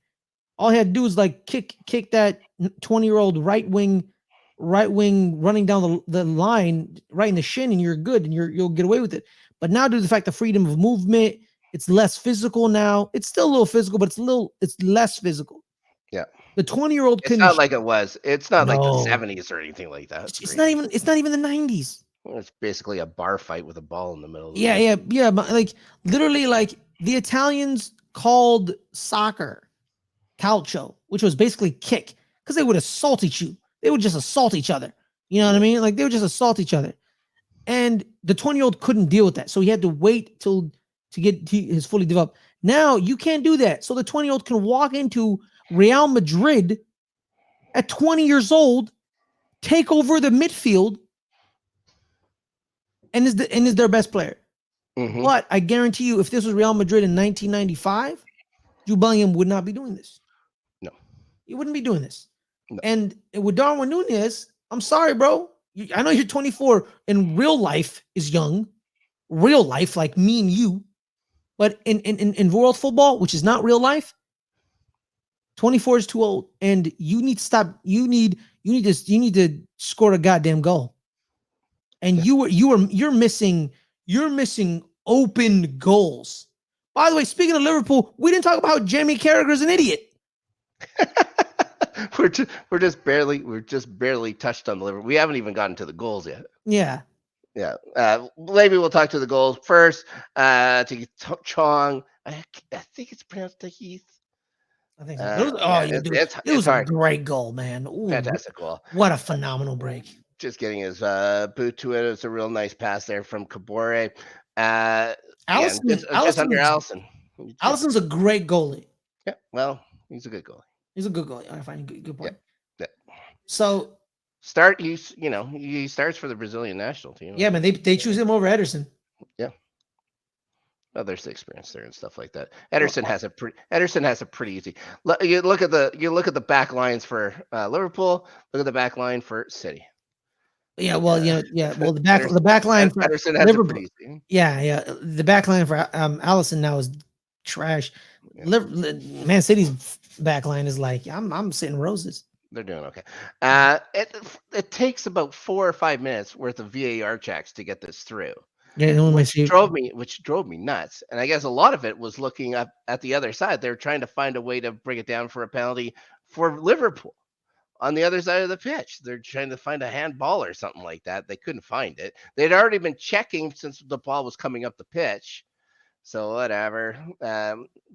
all he had to do was like kick that 20-year-old right wing running down the line right in the shin, and you're good, and you'll get away with it. But now, due to the fact of freedom of movement, it's less physical now. It's still a little physical, but it's less physical. Yeah. The 20-year-old It's couldn't. not like it was. It's not like the No. 70s or anything like that. It's not even the 90s. It's basically a bar fight with a ball in the middle of the Yeah. But like literally, like the Italians called soccer calcio, which was basically kick, because they would assault you. They would just assault each other. You know what I mean? Like they would just assault each other. And the 20-year-old couldn't deal with that. So he had to wait to get his fully developed. Now you can't do that. So the 20-year-old can walk into Real Madrid at 20 years old, take over the midfield, and is their best player. Mhm. But I guarantee you, if this was Real Madrid in 1995, Jude Bellingham would not be doing this. No. He wouldn't be doing this. No. And with Darwin Nunez, I'm sorry, bro. I know you're 24 in real life is young. Real life, like me and you. But in world football, which is not real life, 24 is too old. And you need to stop. You need to score a goddamn goal. And you're missing open goals. By the way, speaking of Liverpool, we didn't talk about how Jamie Carragher's an idiot. we're just barely touched on the Liverpool. We haven't even gotten to the goals yet. Yeah. Yeah. Maybe we'll talk to the goals first. To Chong, I think it's pronounced Tahith. I think so. It was a great goal, man. Ooh, fantastic goal. What a phenomenal break. Just getting his boot to it. It's a real nice pass there from Kabore. Allison, just under Allison. Allison's a great goalie. Yeah, well, he's a good goalie. He's a good goalie. I find a good point. Yeah. So he starts for the Brazilian national team. Yeah, man, they choose him over Ederson. Yeah. Well, there's the experience there and stuff like that. Ederson has a pretty easy. You look at the back lines for Liverpool. Look at the back line for City. Yeah, well, Well, the back line for Ederson has Liverpool. a pretty easy. Yeah. The back line for Allison now is trash. Yeah. Man City's back line is like I'm sitting roses. They're doing okay. It takes about 4 or 5 minutes worth of VAR checks to get this through. Yeah, which drove me nuts. And I guess a lot of it was looking up at the other side. They were trying to find a way to bring it down for a penalty for Liverpool on the other side of the pitch. They're trying to find a handball or something like that. They couldn't find it. They'd already been checking since the ball was coming up the pitch. So whatever.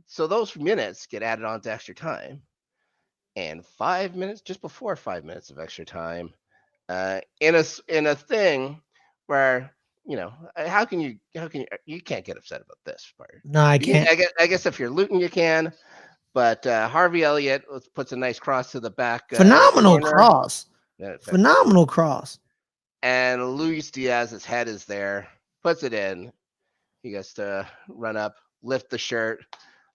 So those minutes get added on to extra time. And 5 minutes, just before 5 minutes of extra time, in a thing where, how can you can't get upset about this part? No, I can't. I guess if you're Luton, you can, but Harvey Elliott puts a nice cross to the back. Phenomenal cross. Yeah, phenomenal cross. And Luis Diaz's head is there, puts it in. He gets to run up, lift the shirt.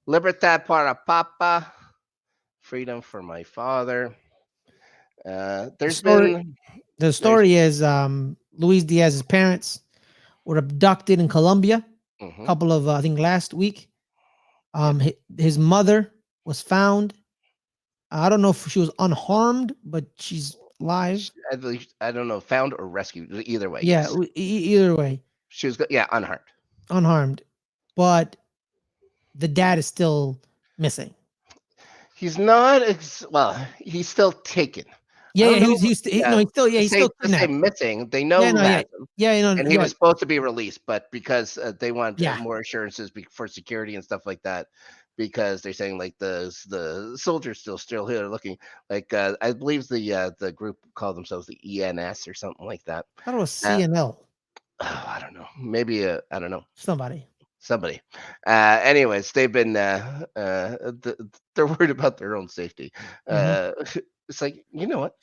Libertad para Papa. Freedom for my father. The story is Luis Diaz's parents were abducted in Colombia a couple of I think last week. His mother was found. I don't know if she was unharmed, but she's alive. I don't know, found or rescued, either way. Yeah, yes. Either way. She was unharmed. Unharmed, but the dad is still missing. He's not he's still taken. Yeah, he's still missing. They know him. And he was supposed to be released, but because they want more assurances for security and stuff like that, because they're saying like the soldiers still here looking like I believe the group called themselves the ENS or something like that. I thought it was CNL. I don't know. Maybe I don't know. Somebody. somebody. Anyways, they've been they're worried about their own safety. It's like, you know what?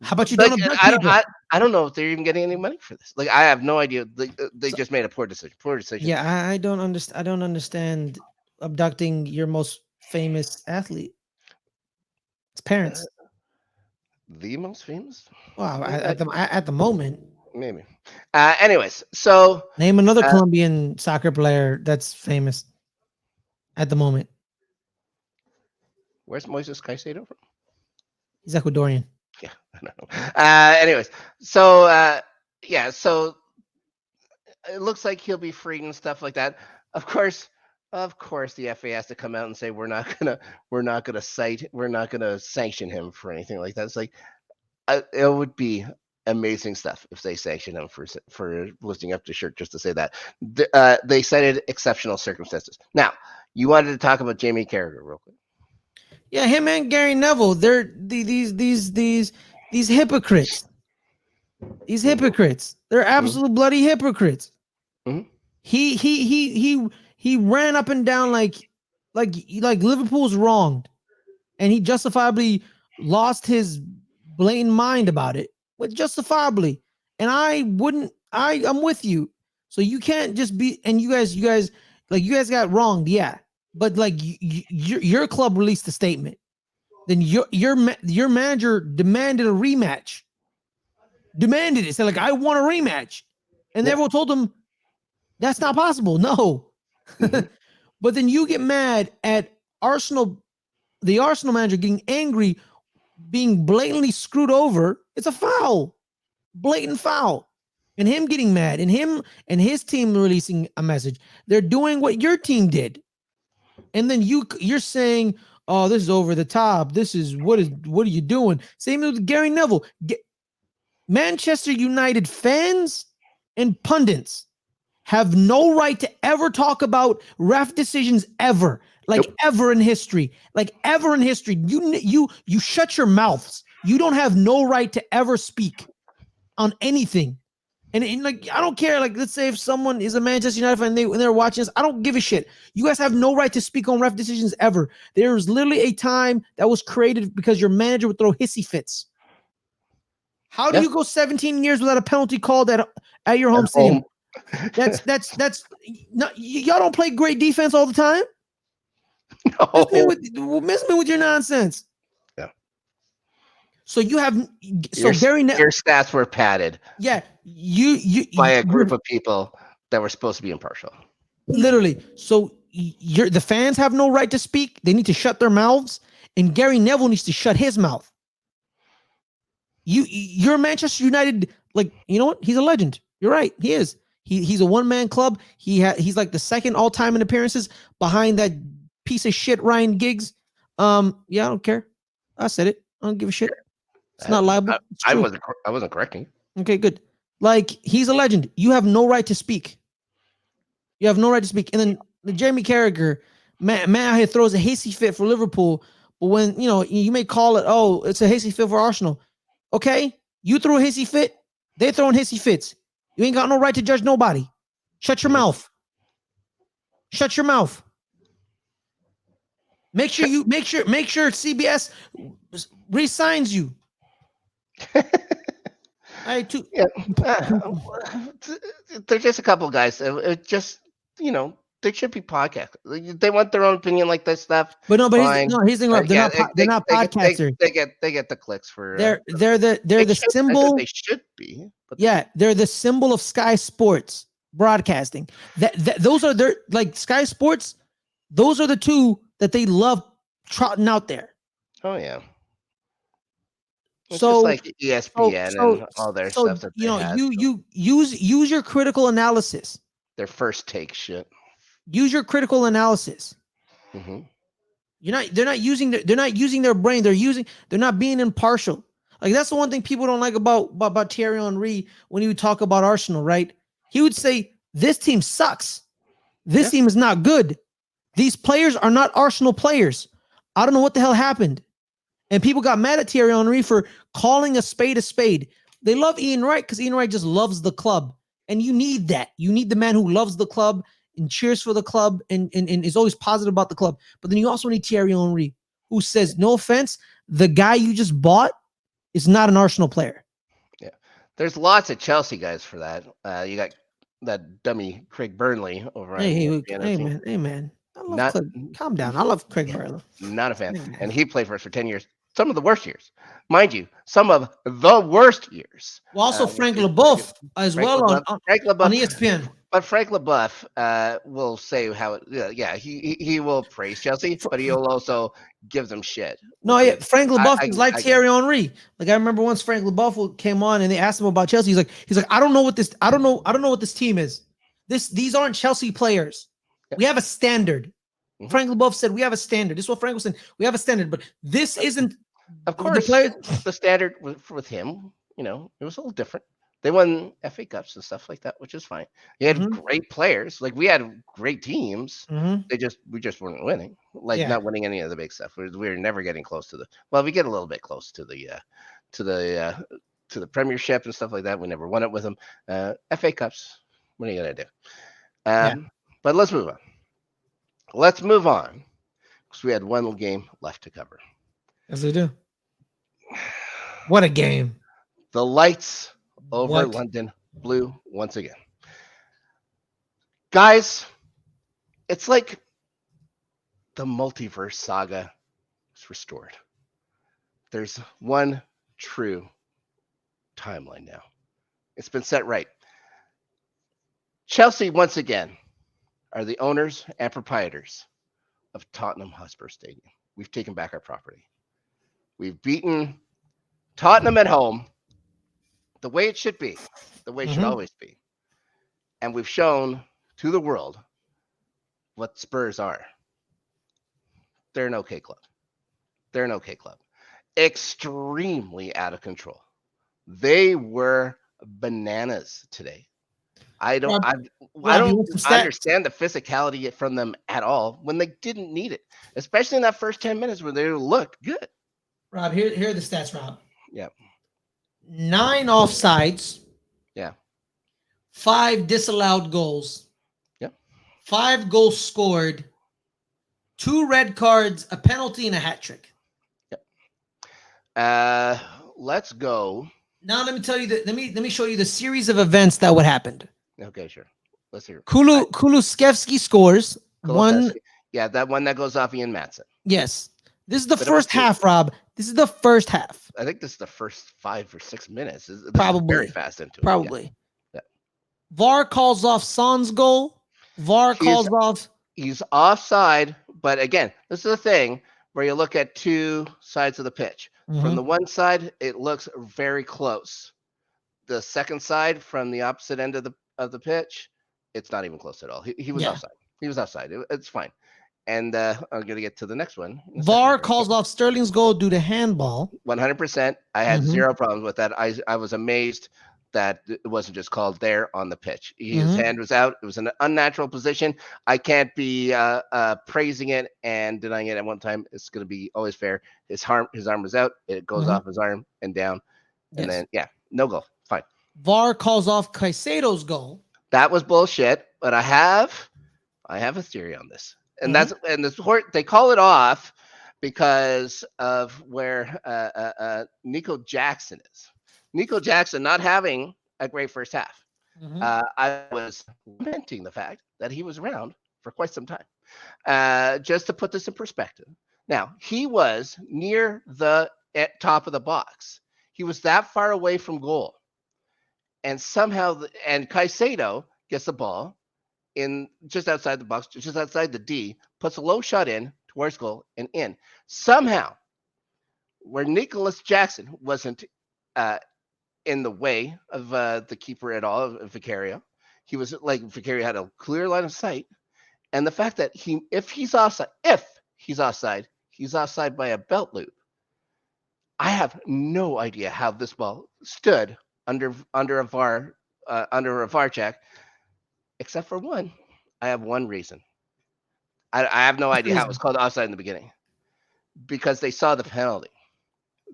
How about you Like, don't abduct people? I don't know if they're even getting any money for this. Like, I have no idea. They just made a poor decision. Poor decision. Yeah, I don't understand. I don't understand abducting your most famous athlete. It's parents. The most famous? Wow, at the moment, Maybe. Anyways, so name another Colombian soccer player that's famous at the moment. where's Moises Caicedo from? He's Ecuadorian. Yeah, I don't know. Anyways, so yeah, so it looks like he'll be freed and stuff like that. Of course, the FA has to come out and say we're not gonna sanction him for anything like that. It's like it would be amazing stuff if they sanction him for lifting up the shirt, just to say that. They cited exceptional circumstances. Now, you wanted to talk about Jamie Carragher real quick. Yeah, him and Gary Neville, they're these hypocrites. These hypocrites. They're absolute bloody hypocrites. Mhm. He ran up and down like Liverpool's wronged, and he justifiably lost his blatant mind about it. But justifiably, and I'm with you. So you can't just be, and you guys got wronged, yeah. But like your club released a statement, then your manager demanded a rematch. Demanded it. Said like, I want a rematch, and everyone told him that's not possible. No. But then you get mad at Arsenal, the Arsenal manager getting angry, being blatantly screwed over. It's a foul, blatant foul, and him getting mad, and him and his team releasing a message. They're doing what your team did. And then you're saying, "Oh, this is over the top. This is what are you doing?" Same with Gary Neville. Manchester United fans and pundits have no right to ever talk about ref decisions ever, ever in history, You shut your mouths. You don't have no right to ever speak on anything. And like, I don't care. Like, let's say if someone is a Manchester United fan and they're watching this, I don't give a shit. You guys have no right to speak on ref decisions ever. There's literally a time that was created because your manager would throw hissy fits. How do you go 17 years without a penalty called at your home stadium? That's not, y'all don't play great defense all the time. No. Miss me with your nonsense. Yeah. So you have your stats were padded. Yeah, you by a group of people that were supposed to be impartial. Literally. So the fans have no right to speak. They need to shut their mouths, and Gary Neville needs to shut his mouth. You're Manchester United. Like, you know what? He's a legend. You're right. He is. He's a one-man club. He's like the second all-time in appearances behind that piece of shit Ryan Giggs. Yeah, I don't care. I said it. I don't give a shit. It's not liable. I wasn't correcting. Okay, good. Like, he's a legend. You have no right to speak. You have no right to speak. And then the Jamie Carragher, man out here throws a hasty fit for Liverpool. But when, you may call it, oh, it's a hasty fit for Arsenal. Okay, you threw a hissy fit. They're throwing hissy fits. You ain't got no right to judge nobody. Shut your mouth. Shut your mouth. Make sure CBS re-signs you. Yeah. There's just a couple guys. It just, they should be podcasts. They want their own opinion like this stuff. But no, he's they're not podcasters. They get the clicks for. They're the symbol. They should be. But they're the symbol of Sky Sports broadcasting. Those are their, like, Sky Sports. Those are the two that they love trotting out there. Oh yeah. It's so just like ESPN and all their stuff that you use your critical analysis. Their first take shit. Use your critical analysis. Mm-hmm. They're not using their brain. They're not being impartial. Like, that's the one thing people don't like about Thierry Henry when he would talk about Arsenal, right? He would say, this team sucks. This team is not good. These players are not Arsenal players. I don't know what the hell happened. And people got mad at Thierry Henry for calling a spade a spade. They love Ian Wright because Ian Wright just loves the club. And you need that. You need the man who loves the club and cheers for the club and is always positive about the club. But then you also need Thierry Henry, who says, no offense, the guy you just bought is not an Arsenal player. Yeah. There's lots of Chelsea guys for that. You got that dummy Craig Burnley over on Hey, man. I love Not, Craig. Calm down. I love Craig yeah, Burley. not a fan. Hey, man. And he played for us for 10 years. Some of the worst years. Mind you, some of the worst years. Well, also Frank Frank LeBeuf as well LeBeuf, Frank on LeBeuf, ESPN. but Frank LeBeuf will say how it. Yeah, he will praise Chelsea, but he'll also give them shit. No, yeah, Frank LeBeuf is like I Thierry Henry. Like I remember once Frank LeBeuf came on and they asked him about Chelsea. He's like, I don't know what this team is. These aren't Chelsea players. Yep. We have a standard. Mhm. Frank LeBeuf said we have a standard. This is what Frank was saying. We have a standard, but this isn't. Of course, the players. the standard with him, it was a little different. They won FA Cups and stuff like that, which is fine. You had great players. Like we had great teams. We just weren't winning. Like not winning any of the big stuff. We were never getting close to the. Well, we get a little bit close to the Premiership and stuff like that. We never won it with them. FA Cups. What are you gonna do? But let's move on. Let's move on because we had one game left to cover. Yes, we do. What a game! The lights over London blue once again. Guys, it's like the multiverse saga is restored. There's one true timeline now. It's been set right. Chelsea, once again, are the owners and proprietors of Tottenham Hotspur Stadium. We've taken back our property. We've beaten Tottenham at home the way it should be, the way it should always be. And we've shown to the world what Spurs are. They're an okay club. They're an okay club. Extremely out of control. They were bananas today. I don't understand the physicality from them at all when they didn't need it, especially in that first 10 minutes where they looked good. Rob, here are the stats, Rob. Yeah. 9 offsides. Yeah. 5 disallowed goals. Yep. 5 goals scored. 2 red cards, a penalty, and a hat trick. Yep. Let's go. Now let me tell you let me show you the series of events that would happen. Okay, sure. Let's hear. Kulusevski scores one. Yeah, that one that goes off Ian Matson. Yes. This is the first half, Rob. This is the first half. I think this is the first 5 or 6 minutes. This Probably. is very fast into it. Probably. Yeah. VAR calls off Son's goal. He's offside, but again, this is the thing where you look at two sides of the pitch. From the one side, it looks very close. The second side, from the opposite end of the pitch, it's not even close at all. He was offside. He was offside. It's fine. And I'm going to get to the next one. VAR calls off Sterling's goal due to handball. 100%. I had zero problems with that. I was amazed that it wasn't just called there on the pitch. His hand was out. It was an unnatural position. I can't be praising it and denying it at one time. It's going to be always fair. His arm was out. It goes off his arm and down. And then, no goal. Fine. VAR calls off Caicedo's goal. That was bullshit, but I have a theory on this. And they call it off because of where Nico Jackson is. Nico Jackson not having a great first half. I was lamenting the fact that he was around for quite some time. Just to put this in perspective. Now, he was near the top of the box. He was that far away from goal. And somehow, and Caicedo gets the ball in just outside the box, just outside the D, puts a low shot in towards goal and in. Somehow, where Nicholas Jackson wasn't in the way of the keeper at all, of Vicario, he was like Vicario had a clear line of sight, and the fact that if he's offside, he's offside by a belt loop. I have no idea how this ball stood under a VAR check. Except for one. I have one reason. I have no idea how it was called offside in the beginning. Because they saw the penalty.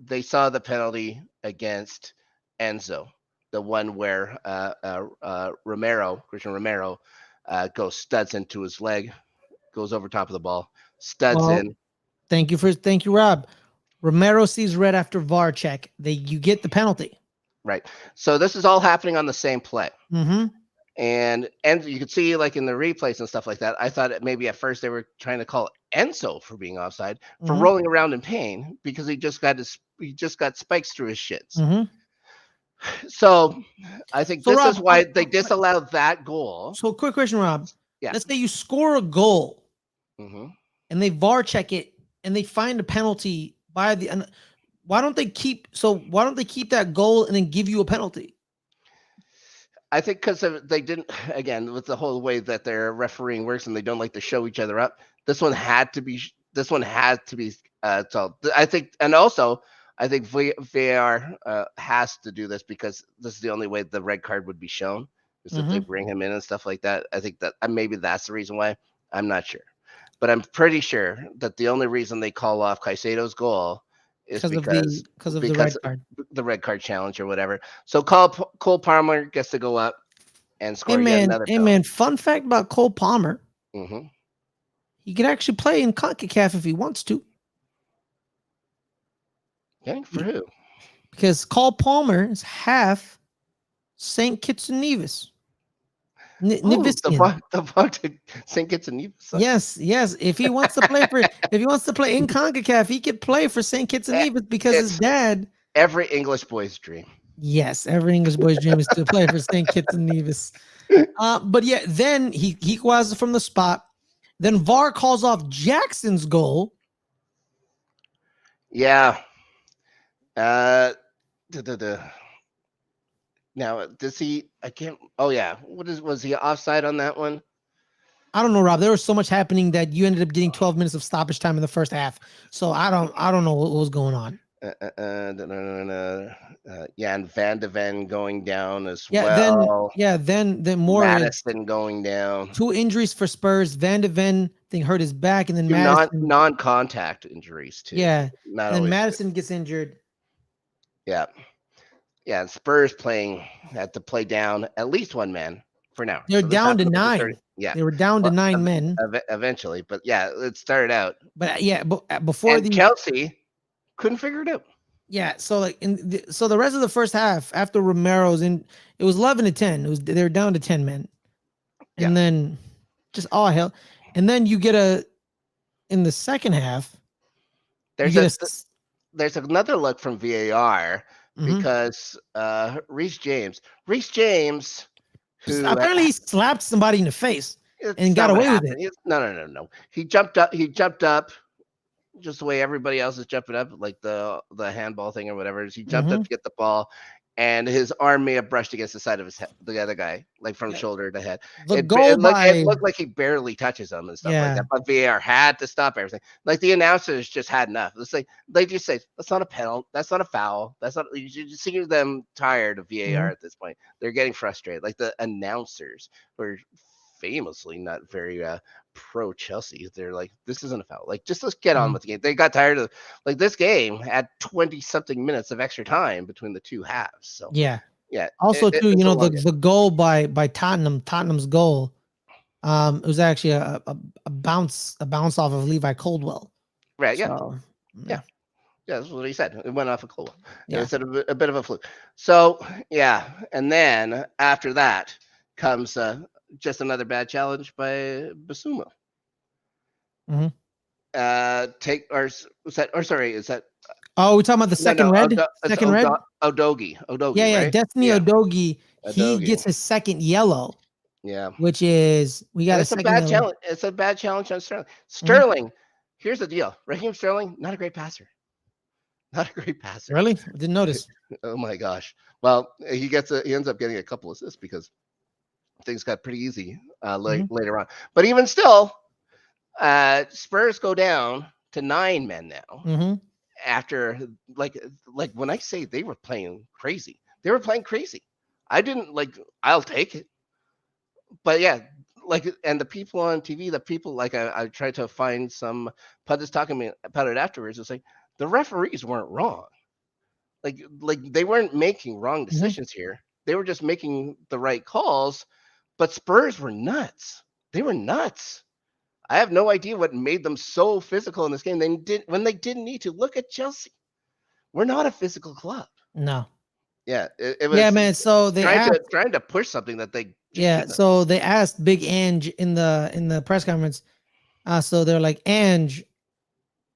They saw the penalty against Enzo. The one where Christian Romero goes studs into his leg, goes over top of the ball, studs Well, in. thank you, Rob. Romero sees red after VAR check. You get the penalty. Right. So this is all happening on the same play. Mm-hmm. And you could see like in the replays and stuff like that. I thought maybe at first they were trying to call Enzo for being offside for Mm-hmm. rolling around in pain because he just got spikes through his shins. Mm-hmm. So I think So, this Rob, is why they disallowed that goal. So, quick question, Rob. Yeah. Let's say you score a goal Mm-hmm. and they VAR check it and they find a penalty by the. Why don't they keep that goal and then give you a penalty? I think because they didn't, again, with the whole way that their refereeing works and they don't like to show each other up. This one had to be. So I think, and also I think VAR has to do this because this is the only way the red card would be shown is if they bring him in and stuff like that. I think that maybe that's the reason why. I'm not sure, but I'm pretty sure that the only reason they call off Caicedo's goal is because of the red card. The red card challenge or whatever. So Cole Palmer gets to go up and score yet another penalty. Man, fun fact about Cole Palmer. Mm-hmm. He could actually play in CONCACAF if he wants to. Okay, for who? Because Cole Palmer is half St. Kitts and Nevis. The fuck did St. Kitts and Nevis? Yes. If he wants to play in CONCACAF, he could play for St. Kitts and Nevis because his dad. Every English boy's dream. Yes, every English boy's dream is to play for St. Kitts and Nevis. But yeah, then he equalizes from the spot. Then VAR calls off Jackson's goal. Yeah. Now, does he? I can't. Oh yeah. Was he offside on that one? I don't know, Rob. There was so much happening that you ended up getting 12 minutes of stoppage time in the first half. So I don't know what was going on. Yeah, and Van de Ven going down as well. Then more Madison going down. 2 injuries for Spurs. Van de Ven hurt his back, and then Madison non-contact injuries too. Yeah, and Madison gets injured. Yeah. Yeah, Spurs had to play down at least one man for now. They're down to 9. Yeah, they were down to 9 men eventually, but yeah, it started out. But yeah, before Chelsea couldn't figure it out. Yeah, so like so the rest of the first half after Romero's it was 11-10. They were down to 10 men, and then just all hell, and then you get in the second half. There's another look from VAR. Because Reece James, who apparently he slapped somebody in the face and got away with it. No. He jumped up just the way everybody else is jumping up, like the handball thing or whatever. He jumped up to get the ball, and his arm may have brushed against the side of his head, the other guy, like from shoulder to head. It looked like he barely touches him and stuff like that. But VAR had to stop everything. Like the announcers just had enough. It's like they just say that's not a penalty, that's not a foul, that's not. You just see them tired of VAR at this point. They're getting frustrated. Like the announcers were famously not very pro Chelsea. They're like, this isn't a foul. Like, just let's get on with the game. They got tired of like this game had 20 something minutes of extra time between the two halves. So yeah. Also, too, the goal by Tottenham's goal, it was actually a bounce off of Levi Coldwell. Right. Yeah. So, yeah. That's what he said. It went off of Coldwell. Yeah. It's a bit of a fluke. So yeah, and then after that comes just another bad challenge by Basuma. Mm-hmm. Is that? Oh, we're talking about the second red. Second red. Odogi. Yeah. Right? Destiny Odogi. He gets his second yellow. Yeah. Which is it's a bad challenge. It's a bad challenge on Sterling. Sterling. Here's the deal. Raheem Sterling, not a great passer. Really? I didn't notice. Oh my gosh. Well, he ends up getting a couple assists because things got pretty easy later on. But even still, Spurs go down to 9 men now. After like when I say they were playing crazy, I'll take it. But yeah, and the people on TV, I tried to find some pundits talking about it afterwards. It's like the referees weren't wrong. Like they weren't making wrong decisions here. They were just making the right calls. But Spurs were nuts. They were nuts. I have no idea what made them so physical in this game. They didn't need to. Look at Chelsea. We're not a physical club. No. Yeah, it was Yeah, man. So they asked. trying to push something that they just Yeah. couldn't. So they asked Big Ange in the press conference. So they're like, Ange,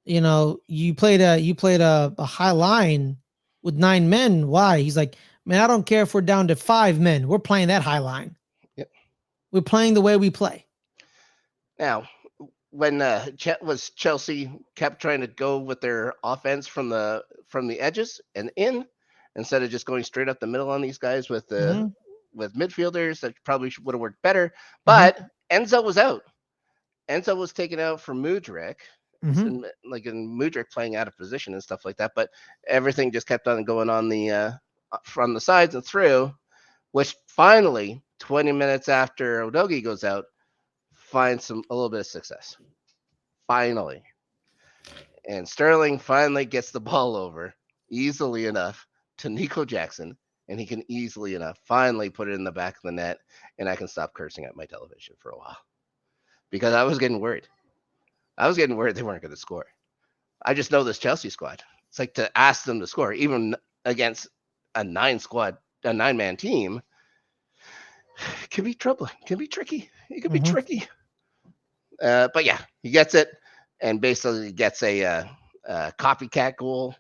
you played a high line with 9 men. Why? He's like, man, I don't care if we're down to 5 men. We're playing that high line. Yep. We're playing the way we play. Now, when Chelsea kept trying to go with their offense from the edges and in, instead of just going straight up the middle on these guys with with midfielders, that probably would have worked better. But Enzo was out. Enzo was taken out for Mudryk. And Mudryk playing out of position and stuff like that, but everything just kept on going on the from the sides and through, which finally 20 minutes after Udogie goes out, finds a little bit of success. Finally. And Sterling finally gets the ball over easily enough to Nico Jackson, and he can easily enough finally put it in the back of the net, and I can stop cursing at my television for a while. Because I was getting worried. I was getting worried they weren't going to score. I just know this Chelsea squad. It's like to ask them to score, even against a 9-man team, can be troubling, can be tricky. It can be tricky. But yeah, he gets it and basically gets a copycat goal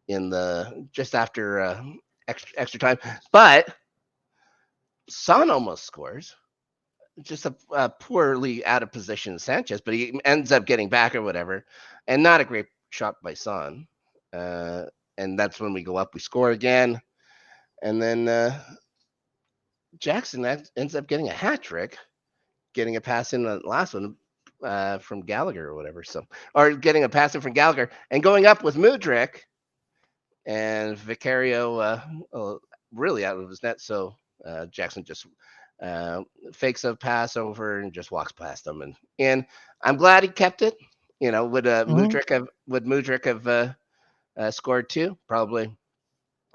in just after extra time. But Son almost scores. Just a poorly out of position Sanchez, but he ends up getting back or whatever, and not a great shot by Son. And that's when we go up, we score again, and then Jackson ends up getting a hat trick, getting a pass in the last one from Gallagher or whatever. Or getting a pass in from Gallagher and going up with Mudryk and Vicario really out of his net. So Jackson just fakes a pass over and just walks past them, and I'm glad he kept it. Would Mudryk have scored too? Probably,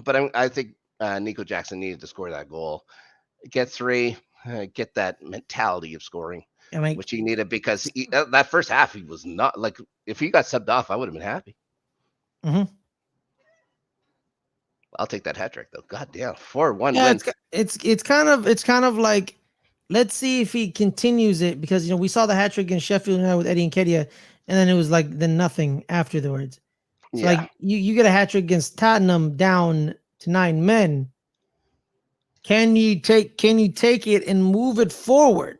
but I think Nico Jackson needed to score that goal, get 3, get that mentality of scoring, which he needed, because that first half he was not, like, if he got subbed off, I would have been happy. I'll take that hat trick though. God damn, 4-1 win. It's kind of like, let's see if he continues it, because we saw the hat trick against Sheffield United with Eddie Nketiah, and then it was like then nothing afterwards. So like you get a hat trick against Tottenham down to 9 men. Can you take it and move it forward?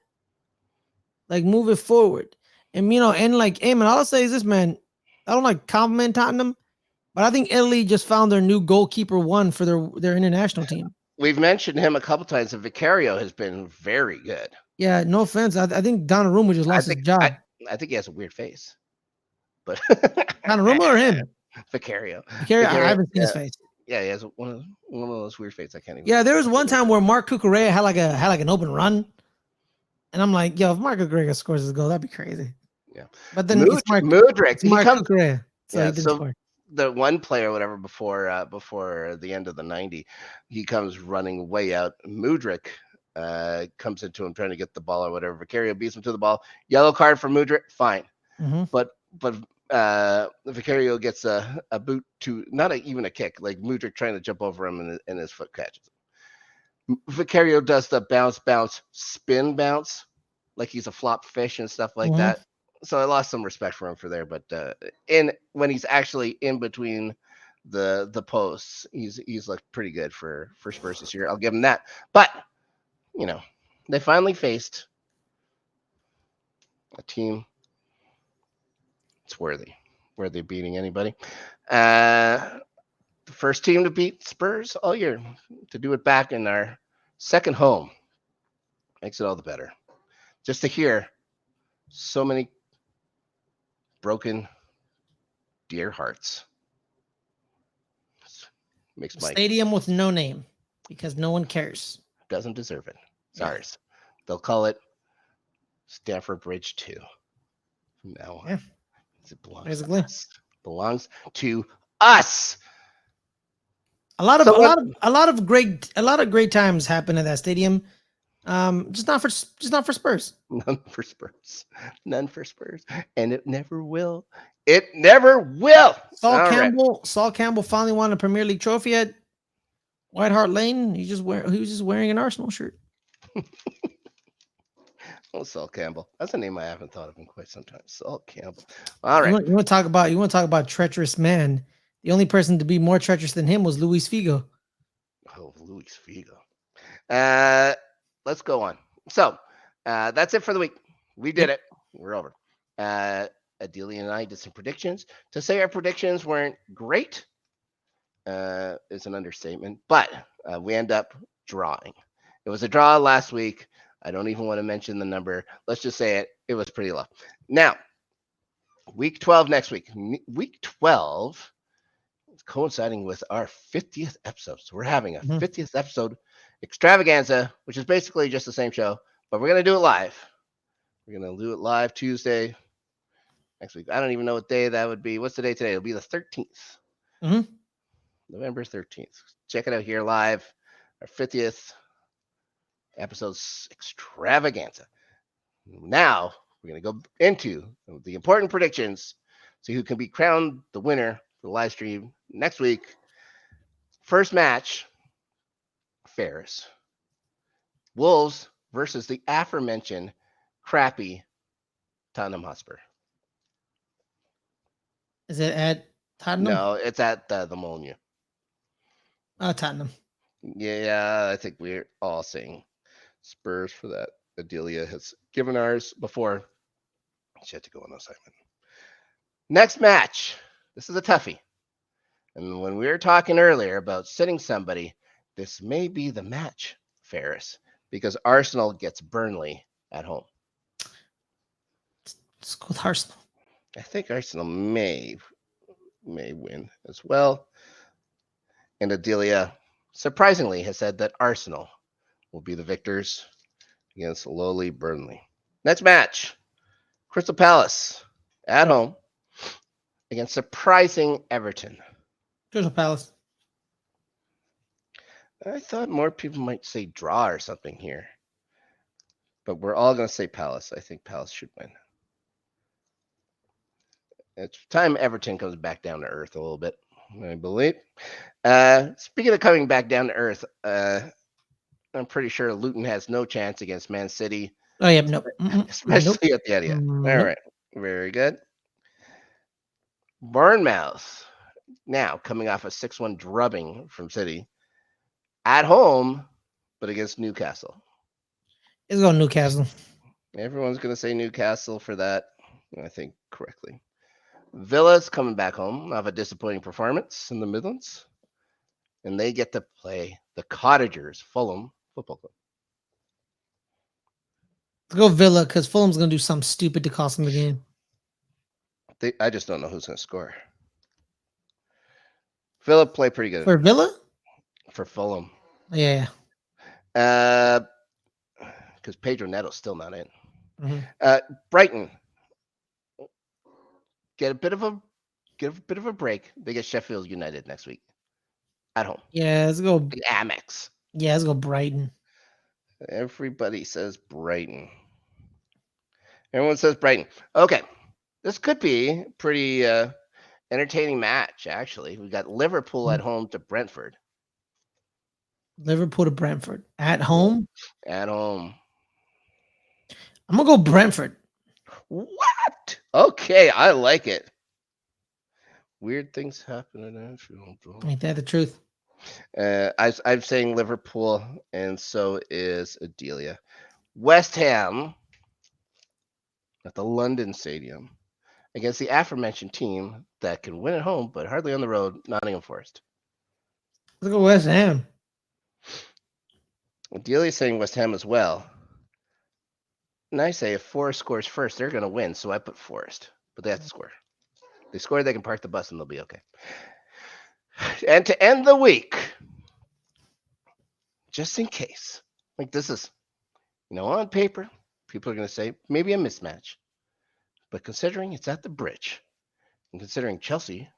Like move it forward. And and like, hey man, all I'll say is this, man, I don't like compliment Tottenham, but I think Italy just found their new goalkeeper 1 for their international team. We've mentioned him a couple times, and Vicario has been very good. Yeah, no offense. I think Donnarumma just lost his job. I think he has a weird face. But Donnarumma or him? Vicario. I haven't seen his face. Yeah, he has one of those weird faces. I can't even. Yeah, there was one time where Mark Cucurella had an open run, and I'm like, yo, if Mark Cucurella scores his goal, that'd be crazy. Yeah, but then Mudryk, it's Mark Cucurella, so he didn't score. The one player, whatever, before the end of the 90, he comes running way out. Mudryk comes into him trying to get the ball or whatever. Vicario beats him to the ball. Yellow card for Mudryk, fine. But Vicario gets a boot to not even a kick, like Mudryk trying to jump over him and his foot catches him. Vicario does the bounce, spin bounce, like he's a flop fish and stuff like that. So I lost some respect for him for there, but when he's actually in between the posts, he's looked pretty good for Spurs this year. I'll give him that. But they finally faced a team it's worthy beating anybody. The first team to beat Spurs all year, to do it back in our second home, makes it all the better. Just to hear so many broken dear hearts makes my stadium with no name, because no one cares. Doesn't deserve it. It's ours. They'll call it Stamford Bridge 2 from now on. It belongs to us. Belongs to us. A lot of great times happen at that stadium. Just not for Spurs. None for Spurs. None for Spurs. And it never will. It never will. Saul All right. Campbell finally won a Premier League trophy at White Hart Lane. He was just wearing an Arsenal shirt. Oh, Saul Campbell. That's a name I haven't thought of in quite some time. Saul Campbell. All right. You want to talk about treacherous man? The only person to be more treacherous than him was Luis Figo. Oh, Luis Figo. Let's go on. So that's it for the week. We did it. We're over. Adelia and I did some predictions. To say our predictions weren't great is an understatement, but we end up drawing. It was a draw last week. I don't even want to mention the number. Let's just say it was pretty low. Now, week 12 next week. Week 12 is coinciding with our 50th episode. So we're having a 50th episode extravaganza, which is basically just the same show, but we're going to do it live. We're going to do it live Tuesday next week. I don't even know what day that would be. What's the day today? It'll be the 13th. November 13th. Check it out here live. Our 50th episode's extravaganza. Now we're going to go into the important predictions. See who can be crowned the winner for the live stream next week. First match, Fares. Wolves versus the aforementioned crappy Tottenham Hotspur. Is it at Tottenham? No, it's at the Molyneux. Tottenham. Yeah, I think we're all saying Spurs for that. Adelia has given ours before. She had to go on assignment. Next match. This is a toughie. And when we were talking earlier about sitting somebody, this may be the match, Fares, because Arsenal gets Burnley at home. Let's go with Arsenal. I think Arsenal may win as well. And Adelia, surprisingly, has said that Arsenal will be the victors against lowly Burnley. Next match, Crystal Palace at home against surprising Everton. Crystal Palace. I thought more people might say draw or something here. But we're all going to say Palace. I think Palace should win. It's time Everton comes back down to earth a little bit, I believe. Speaking of coming back down to earth, I'm pretty sure Luton has no chance against Man City. Oh, yeah, nope. Especially at the Etihad. All right. Very good. Bournemouth, now coming off a 6-1 drubbing from City, at home, but against Newcastle. Let's go Newcastle. Everyone's going to say Newcastle for that, I think, correctly. Villa's coming back home off a disappointing performance in the Midlands, and they get to play the Cottagers, Fulham Football Club. Let's go Villa, because Fulham's going to do something stupid to cost them the game. I just don't know who's going to score. Villa play pretty good. For Villa? For Fulham. Yeah. Because Pedro Neto's still not in. Brighton get a bit of a break. They get Sheffield United next week at home. Yeah, let's go. The Amex. Yeah, let's go Brighton. Everybody says Brighton. Everyone says Brighton. Okay, this could be a pretty entertaining match. Actually, we got Liverpool at home to Brentford. Liverpool to Brentford at home. At home. I'm gonna go Brentford. What? Okay, I like it. Weird things happen in Anfield. Ain't that the truth? I'm saying Liverpool, and so is Adelia. West Ham at the London Stadium against the aforementioned team that can win at home but hardly on the road, Nottingham Forest. Let's go West Ham. Adelia's saying West Ham as well. And I say if Forest scores first, they're going to win, so I put Forest. But they have to score. If they score, they can park the bus and they'll be okay. And to end the week, just in case, like this is, on paper, people are going to say maybe a mismatch. But considering it's at the Bridge, and considering Chelsea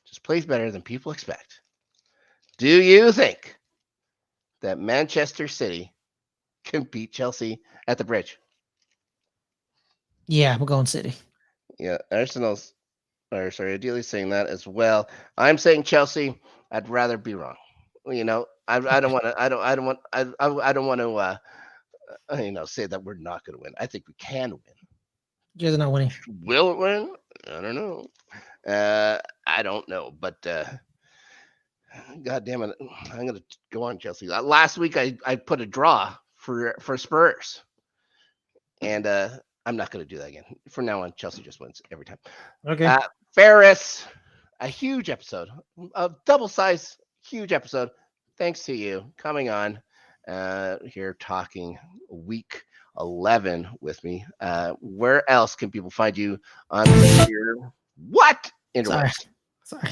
just plays better than people expect, do you think that Manchester City can beat Chelsea at the bridge? Yeah, we're going City. Yeah, Adelia's saying that as well. I'm saying Chelsea. I'd rather be wrong. I don't want to. I don't want. I don't want to. Say that we're not going to win. I think we can win. You guys are not winning. Will it win? I don't know. I don't know, but God damn it, I'm going to go on Chelsea. Last week I put a draw for Spurs, and I'm not going to do that again. From now on, Chelsea just wins every time. Okay. Ferris, a huge episode, a double size huge episode. Thanks to you coming on here talking week 11 with me. Where else can people find you on your what interwebs? Sorry.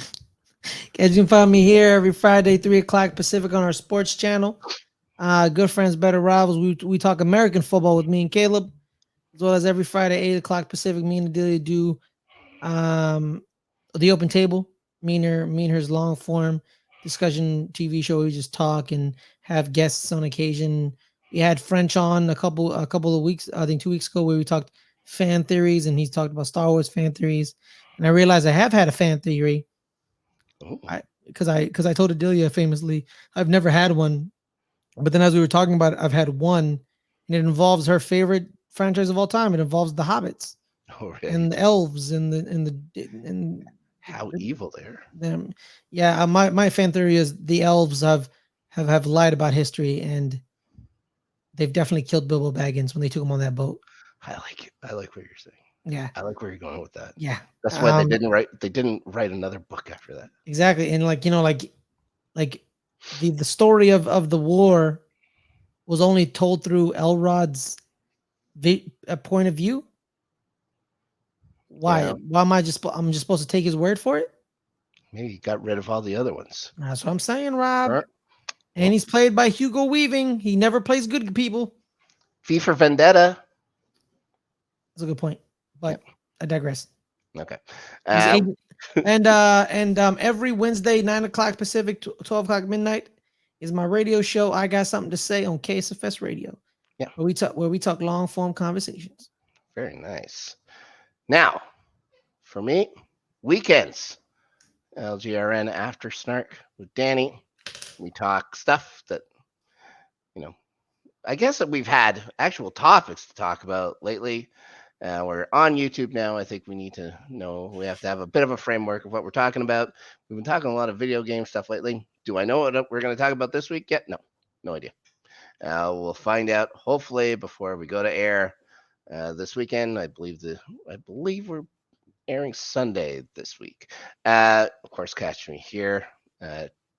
Guys, you can find me here every Friday, 3 o'clock Pacific on our sports channel. Good Friends, Better Rivals. We talk American football with me and Caleb, as well as every Friday, 8 o'clock Pacific. Me and Adelia do the Open Table. Me and her's long form discussion TV show. We just talk and have guests on occasion. We had French on a couple of weeks, I think 2 weeks ago, where we talked fan theories, and he talked about Star Wars fan theories. And I realized I have had a fan theory. Ooh. Because I told Adelia famously I've never had one, but then as we were talking about it, I've had one, and it involves her favorite franchise of all time. It involves the Hobbits and the elves and how evil they are. Them. Yeah, my fan theory is the elves have lied about history, and they've definitely killed Bilbo Baggins when they took him on that boat. I like it. I like what you're saying. Yeah, I like where you're going with that. yeah. That's why they didn't write another book after that. Exactly, and like the story of the war was only told through Elrod's point of view. Why? Yeah. Why am I'm just supposed to take his word for it? Maybe he got rid of all the other ones. That's what I'm saying, Rob. Right. And he's played by Hugo Weaving. He never plays good people. V for Vendetta. That's a good point, but I digress. Okay. And every Wednesday, 9 o'clock Pacific, 12 o'clock midnight, is my radio show. I got something to say on KSFS Radio. Yeah, where we talk long form conversations. Very nice. Now, for me, weekends, LGRN after Snark with Danny. We talk stuff that, I guess that we've had actual topics to talk about lately. We're on YouTube now. I think we need to know, we have to have a bit of a framework of what we're talking about. We've been talking a lot of video game stuff lately. Do I know what we're going to talk about this week yet? No idea. We'll find out hopefully before we go to air this weekend. I believe we're airing Sunday this week. Of course, catch me here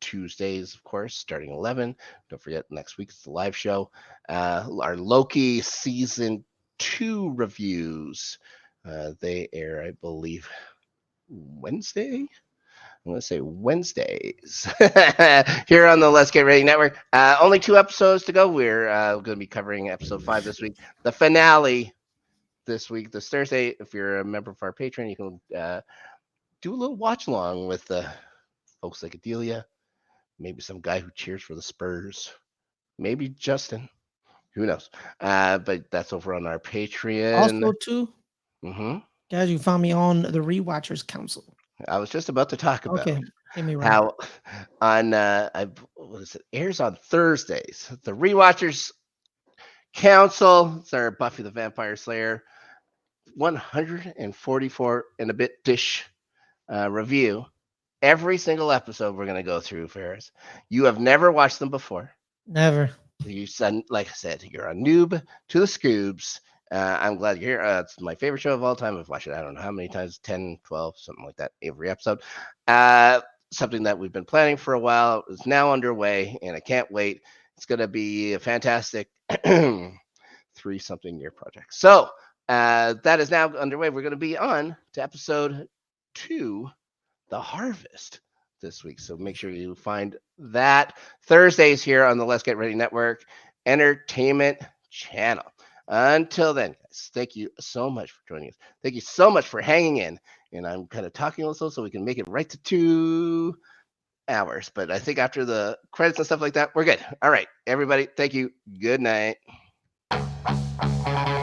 Tuesdays, of course, starting 11. Don't forget, next week's the live show. Our Loki season 2 reviews. They air, I believe, Wednesday. I'm going to say Wednesdays here on the Let's Get Ready Network. Only 2 episodes to go. We're going to be covering episode 5 this week. The finale this week, this Thursday. If you're a member of our Patreon, you can do a little watch along with folks like Adelia, maybe some guy who cheers for the Spurs, maybe Justin. Who knows? But that's over on our Patreon. Also, too, guys, you found me on the Rewatchers Council. I was just about to talk about how on it airs on Thursdays. The Rewatchers Council. It's our Buffy the Vampire Slayer 144 and a bit dish review. Every single episode we're going to go through, Ferris. You have never watched them before. Never. You said, like I said, you're a noob to the Scoobs. I'm glad you're here. It's my favorite show of all time. I've watched it, I don't know how many times, 10, 12, something like that, every episode. Something that we've been planning for a while is now underway, and I can't wait. It's going to be a fantastic 3-something year project. So that is now underway. We're going to be on to episode 2, The Harvest, this week. So make sure you find that Thursdays here on the Let's Get Ready Network Entertainment Channel. Until then, guys, thank you so much for joining us. Thank you so much for hanging in. And I'm kind of talking also so we can make it right to 2 hours. But I think after the credits and stuff like that, we're good. All right, everybody, thank you. Good night. Bye.